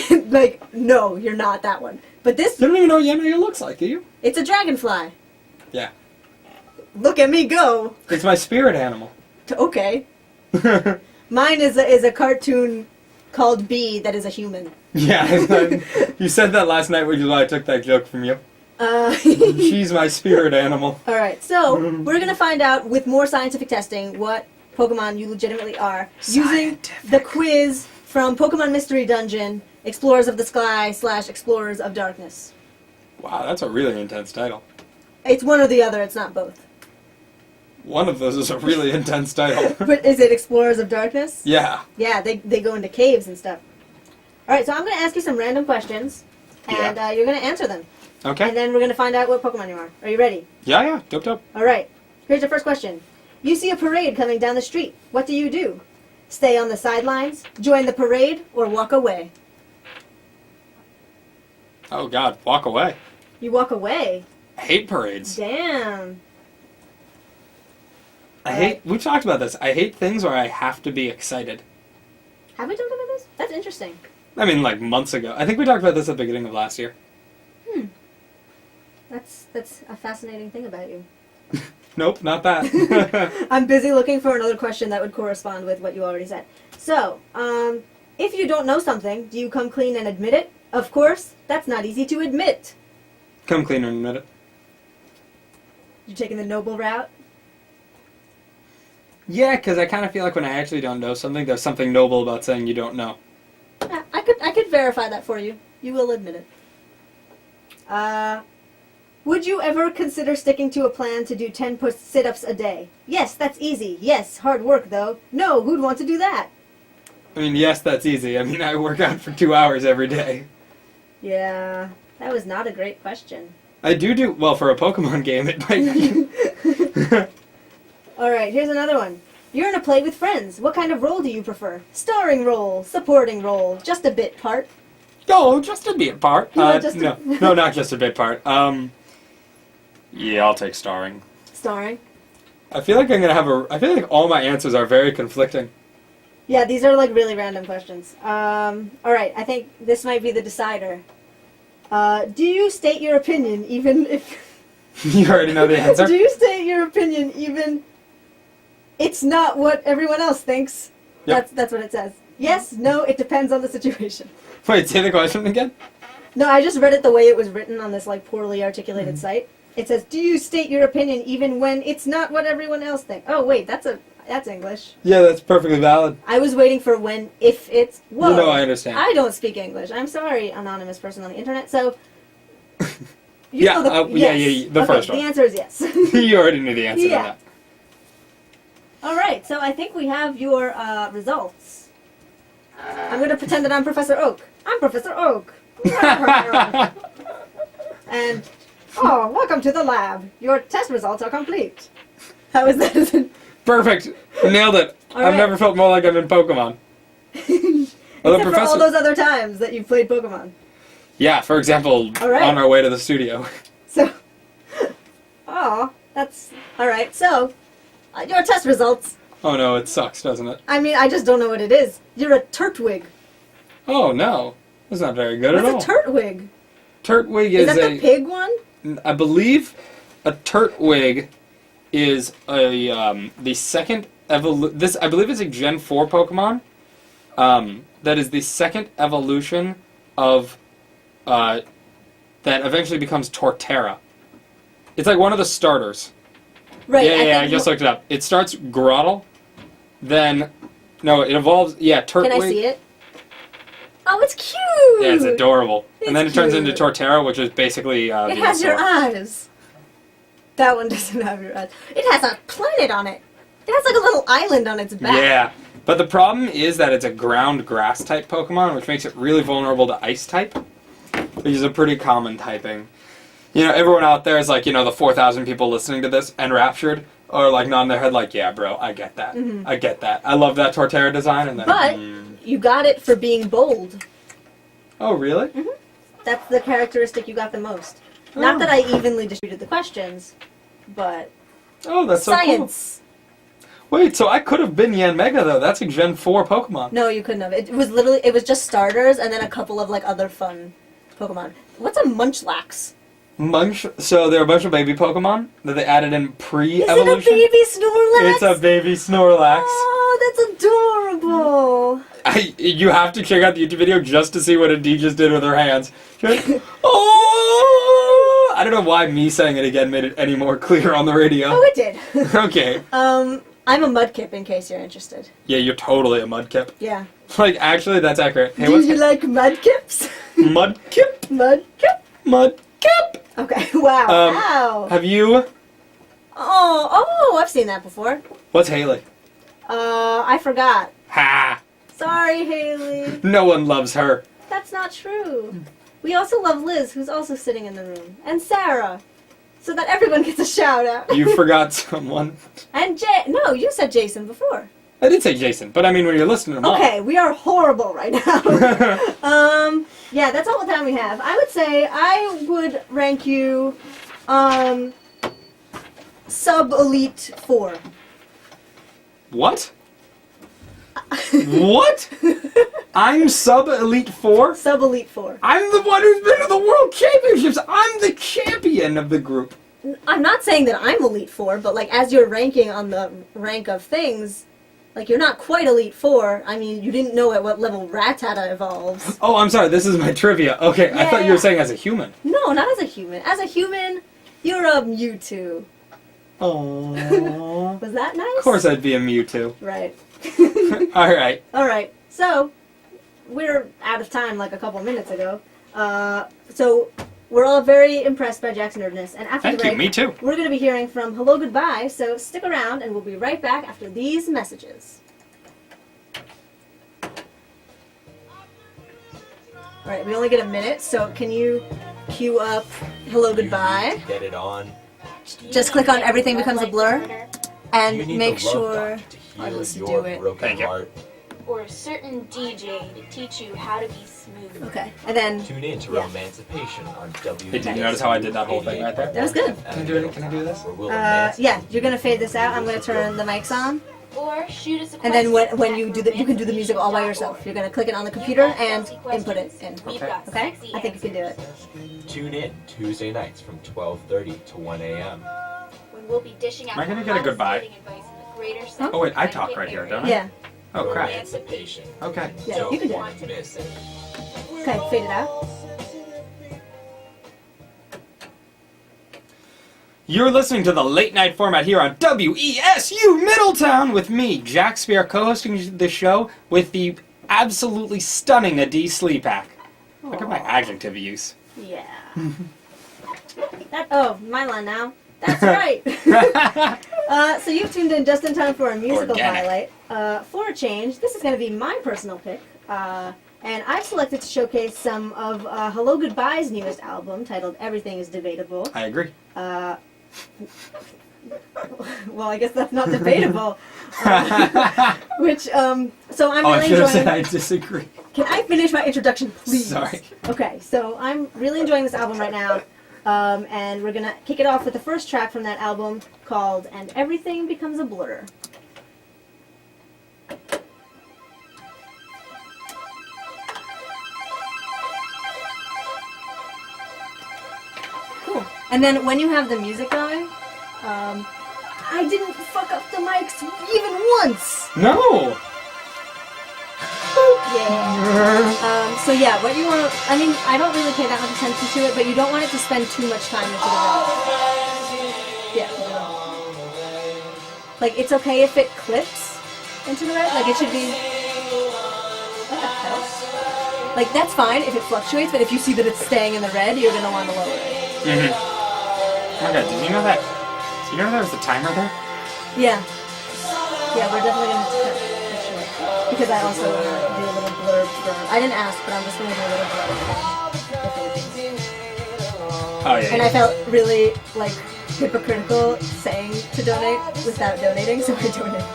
like, no, you're not that one. But this, You don't even know what Yanmega looks like, do you? it's a dragonfly. Yeah. Look at me go. It's my spirit animal. Okay. Mine is a cartoon called Bee that is a human. Yeah, you said that last night, which is why I took that joke from you. She's my spirit animal. Alright, so we're going to find out with more scientific testing what Pokemon you legitimately are using the quiz from Pokemon Mystery Dungeon, Explorers of the Sky / Explorers of Darkness. Wow, that's a really intense title. It's one or the other, it's not both. One of those is a really intense title. But is it Explorers of Darkness? Yeah. Yeah, they go into caves and stuff. Alright, so I'm going to ask you some random questions, and you're going to answer them. Okay. And then we're going to find out what Pokemon you are. Are you ready? Yeah. Dope, dope. Alright, here's your first question. You see a parade coming down the street. What do? Stay on the sidelines, join the parade, or walk away? Oh, God. Walk away. You walk away. I hate parades. Damn. We've talked about this. I hate things where I have to be excited. Have we talked about this? That's interesting. I mean, like months ago. I think we talked about this at the beginning of last year. That's a fascinating thing about you. Nope, not that. I'm busy looking for another question that would correspond with what you already said. So, if you don't know something, do you come clean and admit it? Of course, that's not easy to admit. Come clean and admit it. You're taking the noble route? Yeah, because I kind of feel like when I actually don't know something, there's something noble about saying you don't know. Yeah, I could verify that for you. You will admit it. Would you ever consider sticking to a plan to do 10 sit-ups a day? Yes, that's easy. Yes, hard work though. No, who'd want to do that? I mean, yes, that's easy. I mean, I work out for 2 hours every day. Yeah, that was not a great question. I do, well, for a Pokemon game, it might be. Alright, here's another one. You're in a play with friends. What kind of role do you prefer? Starring role, supporting role, just a bit part? Oh, just a bit part. No, just a- no, not just a bit part. Yeah, I'll take starring. Starring? I feel like I feel like all my answers are very conflicting. Yeah, these are like really random questions. Alright, I think this might be the decider. Do you state your opinion even if... You already know the answer? Do you state your opinion even... It's not what everyone else thinks? Yep. That's what it says. Yes, no, it depends on the situation. Wait, say the question again? No, I just read it the way it was written on this like poorly articulated site. It says, do you state your opinion even when it's not what everyone else thinks? Oh, wait, that's English. Yeah, that's perfectly valid. I was waiting for when, if it's... Whoa. No, I understand. I don't speak English. I'm sorry, anonymous person on the internet. So... Yeah, yes. the first The one. answer is yes. You already knew the answer to Yeah. that. All right, so I think we have your results. I'm going to pretend that I'm Professor Oak. I'm Professor Oak. And, oh, welcome to the lab. Your test results are complete. How is that? Perfect. Nailed it. All I've right. never felt more like I'm in Pokemon. Although Except for all those other times that you've played Pokemon. Yeah, for example, All right. on our way to the studio. So, that's, all right. So, your test results. Oh no, it sucks, doesn't it? I mean, I just don't know what it is. You're a Turtwig. Oh no, that's not very good at all. What's a Turtwig? Turtwig Is is that the pig one? I believe a Turtwig is the second this, I believe it's a Gen 4 Pokemon. That is the second evolution of that eventually becomes Torterra. It's like one of the starters. Right. Yeah, I just looked it up. It starts Grottle, then no, it evolves. Yeah, Can I see it? Oh, it's cute. Yeah, it's adorable. And then it turns cute. into Torterra, which is basically. It has your eyes. That one doesn't have your eyes. It has a planet on it. It has like a little island on its back. Yeah, but the problem is that it's a ground grass type Pokemon, which makes it really vulnerable to Ice type, which is a pretty common typing. You know, everyone out there is like, you know, the 4,000 people listening to this, enraptured, or like nodding their head like, yeah, bro, I get that. Mm-hmm. I get that. I love that Torterra design. And then, But you got it for being bold. Oh, really? Mm-hmm. That's the characteristic you got the most. Not that I evenly distributed the questions, but Oh, that's so science. cool. Wait, so I could have been Yanmega, though. That's a Gen 4 Pokemon. No, you couldn't have. It was just starters and then a couple of like other fun Pokemon. What's a Munchlax? So there are a bunch of baby Pokemon that they added in Is pre-evolution. it a baby Snorlax? It's a baby Snorlax. Oh, that's adorable. You have to check out the YouTube video just to see what Adee just did with her hands. She went, oh! I don't know why me saying it again made it any more clear on the radio. Oh, it did. Okay. I'm a Mudkip in case you're interested. Yeah, you're totally a Mudkip. Yeah. Like, actually, that's accurate. Hey, Do what's you like Mudkips? Mudkip? Mudkip? Mudkip! Okay, wow. Wow. Have you... Oh, I've seen that before. What's Haley? I forgot. Ha! Sorry, Haley. No one loves her. That's not true. We also love Liz, who's also sitting in the room. And Sarah. So that everyone gets a shout out. You forgot someone. And No, you said Jason before. I did say Jason, but I mean when you're listening to them all. Okay, we are horrible right now. Yeah, that's all the time we have. I would say I would rank you sub-elite 4. What? What? I'm sub-elite 4? Sub-elite 4. I'm the one who's been to the World Championships! I'm the champion of the group! I'm not saying that I'm elite 4, but like as you're ranking on the rank of things, like you're not quite elite 4. I mean, you didn't know at what level Rattata evolves. Oh, I'm sorry, this is my trivia. Okay, I thought you were saying as a human. No, not as a human. As a human, you're a Mewtwo. Aww. Was that nice? Of course I'd be a Mewtwo. Right. Alright. Alright, so we're out of time like a couple minutes ago. So we're all very impressed by Jack's nerdness. And after the break, me too. we're going to be hearing from Hellogoodbye, so stick around and we'll be right back after these messages. Alright, we only get a minute, so can you cue up Hellogoodbye? Get it on. Just click on Everything Becomes a Blur and You need make the love sure doctor to I heal listen your to it. broken Thank you. heart. Or a certain DJ to teach you how to be smooth. Okay, and then Tune in to Yeah. Romancipation on WESU. Hey, did you notice how I did that whole thing right there? That was good. Can I do it? Can I do this? yeah, you're gonna fade this out. I'm gonna turn the mics on, Or shoot us a and then question when at you can do the music all by yourself. You're gonna click it on the computer and input it in. We've Okay. got Okay? sexy I think you can do it. Tune in Tuesday nights from 12:30 to 1 a.m. when we'll be dishing out Am I gonna the get a hottest goodbye? dating advice in the greater Oh, wait, I Central talk right here, don't I? Yeah. Oh, crap. Romancipation. Okay. Yeah, Don't you can do it. want to miss it. Okay, fade it out. You're listening to the late night format here on WESU Middletown with me, Jack Spira, co-hosting the show with the absolutely stunning Adee Slepack. Look at my adjective use. Yeah. My line now. That's right. So you've tuned in just in time for a musical Organic. highlight. For a change, this is going to be my personal pick. And I've selected to showcase some of Hellogoodbye's newest album, titled Everything is Debatable. I agree. Well, I guess that's not debatable. So I'm Oh, I really should have said enjoying... I disagree. Can I finish my introduction, please? Sorry. Okay, so I'm really enjoying this album right now. And we're going to kick it off with the first track from that album called And Everything Becomes a Blur. Cool. And then when you have the music going, I didn't fuck up the mics even once. No. Yeah. So yeah, what you want? I mean, I don't really pay that much attention to it, but you don't want it to spend too much time into the red. Yeah. Like it's okay if it clips into the red. Like it should be. What the hell? Like that's fine if it fluctuates, but if you see that it's staying in the red, you're gonna want to lower it. Mhm. Okay. Did you know that? Did you know there was a timer there? Yeah. Yeah, we're definitely gonna have to cut for sure. Because I also want to do a little blurb for. I didn't ask, but I'm just gonna do a little blurb for the Oh yeah. And I felt really like hypocritical saying to donate without donating, so I donated.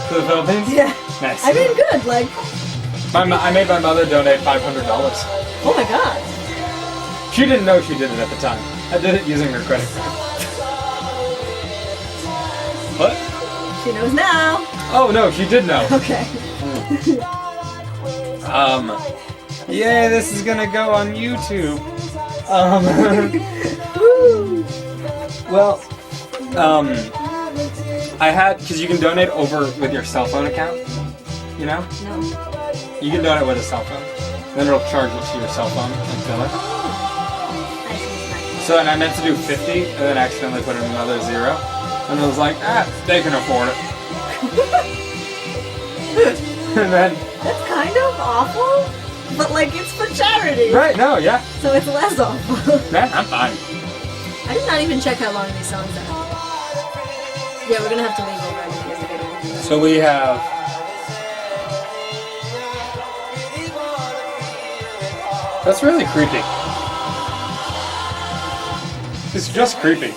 To the Philippines? Yeah. Nice. I mean, good. Like, I made my mother donate $500. oh my god. She didn't know she did it at the time. I did it using her credit card. What? She knows now. Oh no, she did know. Okay. Yeah, this is gonna go on YouTube. Woo. Well, I had, because you can donate over with your cell phone account, you know? No. You can donate with a cell phone. Then it'll charge it to your cell phone and fill it. So and I meant to do 50 and then accidentally put in another 0. And I was like, they can afford it. And then... That's kind of awful, but like it's for charity. Right, no, yeah. So it's less awful. Man, I'm fine. I did not even check how long these songs are. Yeah, we're gonna have to leave already because the video. So we have... That's really creepy. It's just creepy.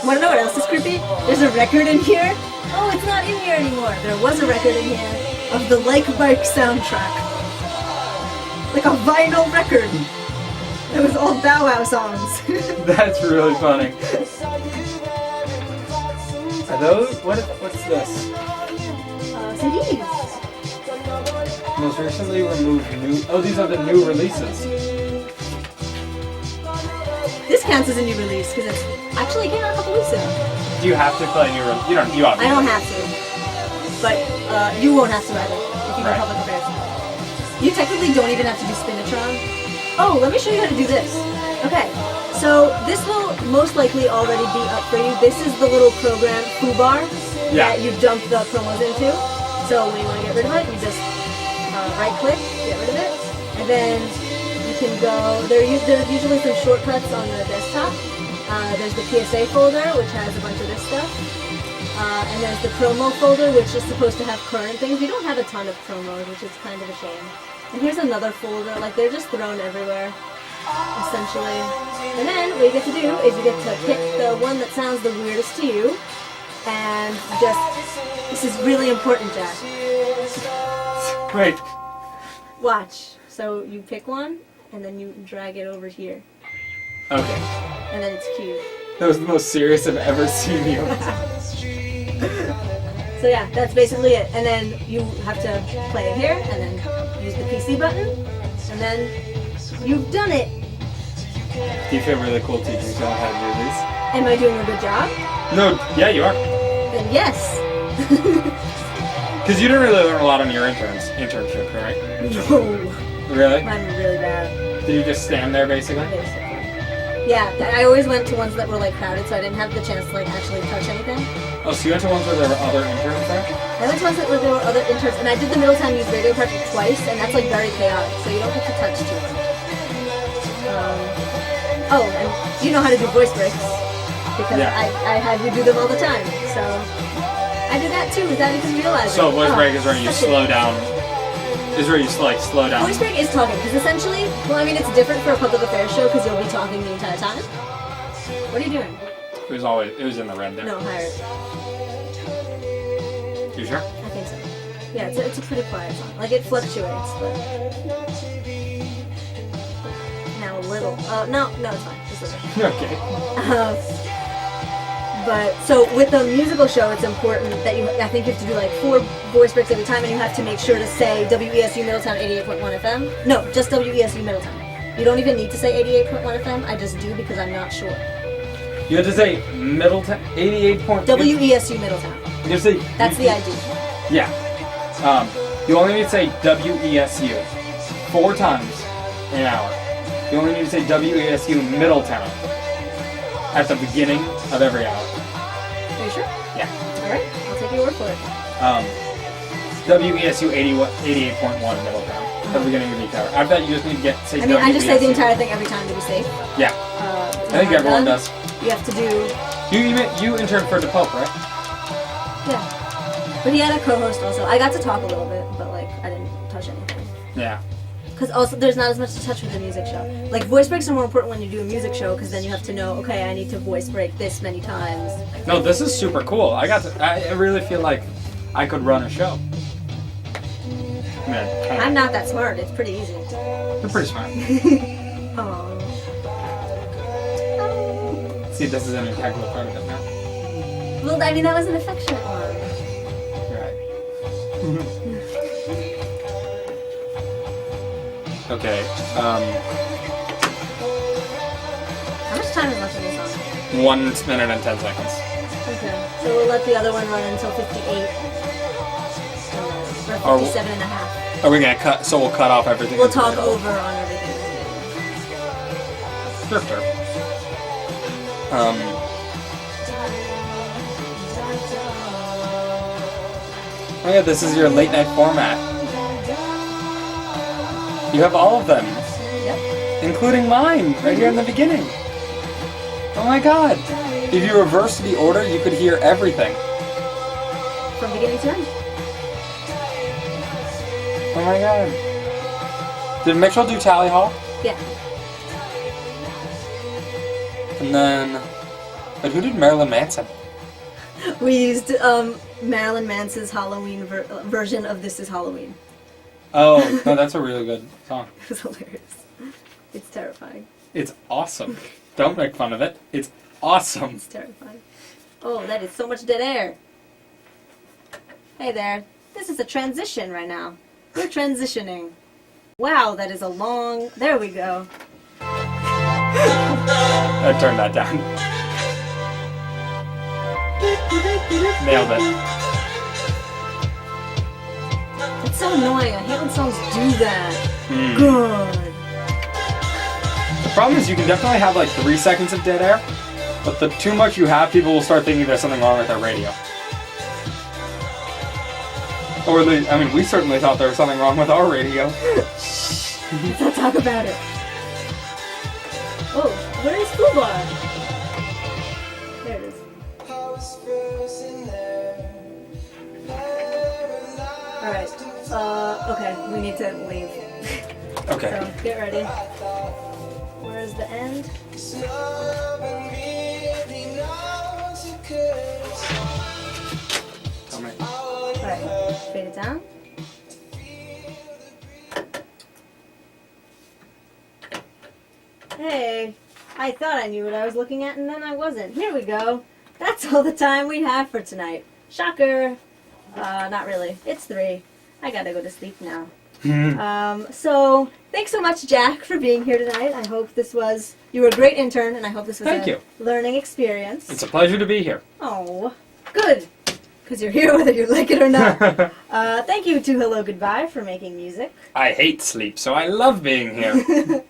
Wanna know what else is creepy? There's a record in here. Oh, it's not in here anymore. There was a record in here of the Like Bike soundtrack. Like a vinyl record. It was all Bow Wow songs. That's really funny. Are those? What's this? CDs. Most recently removed new... Oh, these are the new releases. This counts as a new release because it's actually came out a couple weeks ago. Do you have to play new release? You don't. You I don't have to, but you won't have to either if you do Right. public affairs. You technically don't even have to do Spinatron. Oh, let me show you how to do this. Okay, so this will most likely already be up for you. This is the little program Foobar that you dump the promos into. So when you want to get rid of it, you just right-click, get rid of it, and then you can go. There are usually some shortcuts on the desktop. There's the PSA folder, which has a bunch of this stuff. And there's the promo folder, which is supposed to have current things. We don't have a ton of promos, which is kind of a shame. And here's another folder, like they're just thrown everywhere, essentially. And then what you get to do is you get to pick the one that sounds the weirdest to you, and just, this is really important, Jack. Great. Watch. So you pick one, and then you drag it over here, Okay. and then it's cute. That was the most serious I've ever seen you. So yeah, that's basically it. And then you have to play it here, and then use the PC button, and then you've done it. Do you feel really cool teaching someone how to do these? Am I doing a good job? No, yeah, you are. Then yes. Because you didn't really learn a lot on your internship, right? No, Really? I'm really bad. Did you just stand there, basically? Basically. Yeah, I always went to ones that were like crowded, so I didn't have the chance to like actually touch anything. Oh, so you went to ones where there were other interns there? I went to ones where there were other interns, and I did the Middletown Youth Radio Project twice, and that's like very chaotic, so you don't get to touch too much. Oh, and you know how to do voice breaks, because Yeah. I had you do them all the time, so I did that too without even realizing. So voice break is where you such a- slow down. Is where you like slow down. Voice break is talking, because essentially, well, I mean, it's different for a public affairs show because you'll be talking the entire time. What are you doing? It was in the red there. No, higher. You sure? I think so. Yeah, it's a pretty quiet song. Like, it fluctuates, but... Now a little. No, it's fine. Just listen. Okay. But, so with the musical show, it's important that I think you have to do like 4 voice breaks at a time, and you have to make sure to say WESU Middletown 88.1 FM. No, just WESU Middletown. You don't even need to say 88.1 FM, I just do because I'm not sure. You had to say Middletown, 88 point... WESU Middletown. You have to say... That's the ID. Yeah. You only need to say WESU 4 times an hour. You only need to say WESU Middletown at the beginning of every hour. Are you sure? Yeah. Alright, I'll take your word for it. WESU 88.1 Middletown at the beginning of each hour. I bet you just need to say I mean, I just say the WESU. entire thing every time to be safe. Yeah. I think everyone does. You have to do... You interned for DePope, right? Yeah. But he had a co-host also. I got to talk a little bit, but like, I didn't touch anything. Yeah. Because also, there's not as much to touch with a music show. Like, voice breaks are more important when you do a music show, because then you have to know, okay, I need to voice break this many times. No, this is super cool. I really feel like I could run a show. Man, I'm not that smart. It's pretty easy. You're pretty smart. Oh. See, this is an integral part of it now. Well, I mean, that was an affectionate one. You're right. Okay, How much time is left in this song? 1 minute and 10 seconds. Okay. So we'll let the other one run until 58. Or 57 and a half. Are we gonna cut, so we'll cut off everything? We'll talk over on everything. Sure, sure. Oh yeah, this is your late night format. You have all of them. Yep. Including mine, right here in the beginning. Oh my god. If you reverse the order, you could hear everything. From beginning to end. Oh my god. Did Mitchell do Tally Hall? Yeah. And then... But who did Marilyn Manson? We used Marilyn Manson's Halloween version of This Is Halloween. Oh, no, that's a really good song. It was hilarious. It's terrifying. It's awesome. Don't make fun of it. It's awesome. It's terrifying. Oh, that is so much dead air. Hey there. This is a transition right now. We're transitioning. Wow, that is a long... There we go. I turned that down. Nailed it. It's so annoying. I hate when songs do that. Mm. God. The problem is you can definitely have like 3 seconds of dead air, but the too much you have, people will start thinking there's something wrong with their radio. Or at least, I mean, we certainly thought there was something wrong with our radio. Let's not talk about it. Oh, where is Foobar? There it is. Alright. Okay, we need to leave. Okay. So, get ready. Where's the end? Tell me. Alright, fade it down. Hey, I thought I knew what I was looking at and then I wasn't. Here we go. That's all the time we have for tonight. Shocker. Not really. It's 3. I gotta go to sleep now. So, thanks so much, Jack, for being here tonight. I hope this was... You were a great intern, and I hope this was Thank you. Learning experience. It's a pleasure to be here. Oh, good. Because you're here whether you like it or not. Thank you to Hellogoodbye for making music. I hate sleep, so I love being here.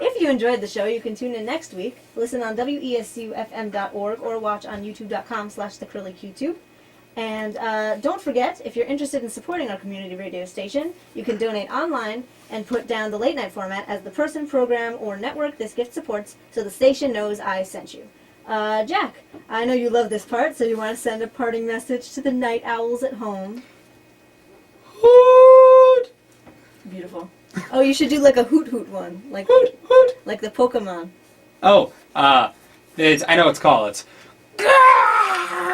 If you enjoyed the show, you can tune in next week, listen on WESUFM.org, or watch on YouTube.com/theCurliQtube. And don't forget, if you're interested in supporting our community radio station, you can donate online and put down the late night format as the person, program, or network this gift supports, so the station knows I sent you. Jack, I know you love this part, so you want to send a parting message to the night owls at home. Hoot! Beautiful. Oh, you should do like a hoot hoot one, like Hoot, hoot. like the Pokemon. Oh, I know it's called.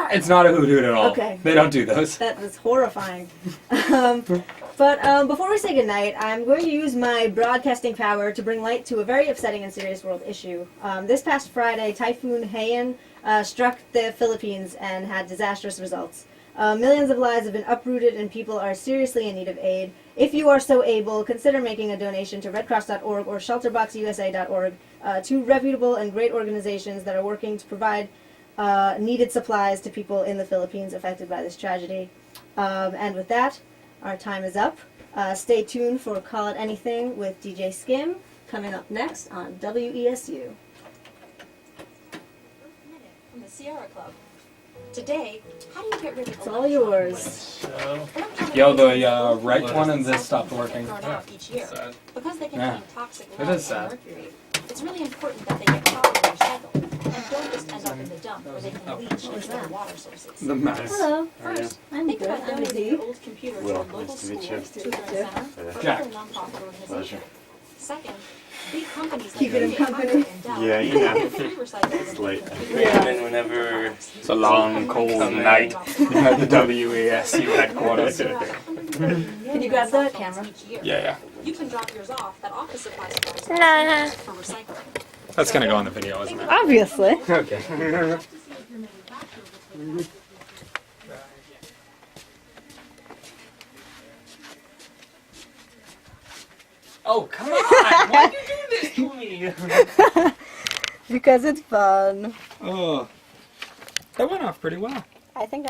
It's not a hoot hoot at all. Okay. They don't do those. That was horrifying. But before we say goodnight, I'm going to use my broadcasting power to bring light to a very upsetting and serious world issue. This past Friday, Typhoon Haiyan struck the Philippines and had disastrous results. Millions of lives have been uprooted and people are seriously in need of aid. If you are so able, consider making a donation to redcross.org or shelterboxusa.org, two reputable and great organizations that are working to provide needed supplies to people in the Philippines affected by this tragedy. And with that, our time is up. Stay tuned for Call It Anything with DJ Skim, coming up next on WESU. From the Sierra Club. Today, how do you get rid of It's all yours. Yo, the right one and this stopped working. thrown out each year? Because they Yeah. contain toxic It lead is and sad. mercury, it's really important that they get properly recycled and don't just end up in the dump where they can leach into their water sources. The mess. Hello. First, I'm think good. about I'm donating Izzy. your old computer to a Well, local nice to school, meet you. tutoring center, or Jack. other nonprofit organization. Pleasure. Second, big companies like Keeping him Seagate, company. Harvard, and Dell Yeah, you know. offer free recycling It's late. Yeah. And then whenever it's a long, cold night At the WESU headquarters. Can you grab the camera? Yeah. You can drop yours off at office supply stores Nah. for recycling. That's gonna go on the video, isn't it? Obviously. Okay. Oh, come on! Why'd you do this to me? Because it's fun. Oh. That went off pretty well. I think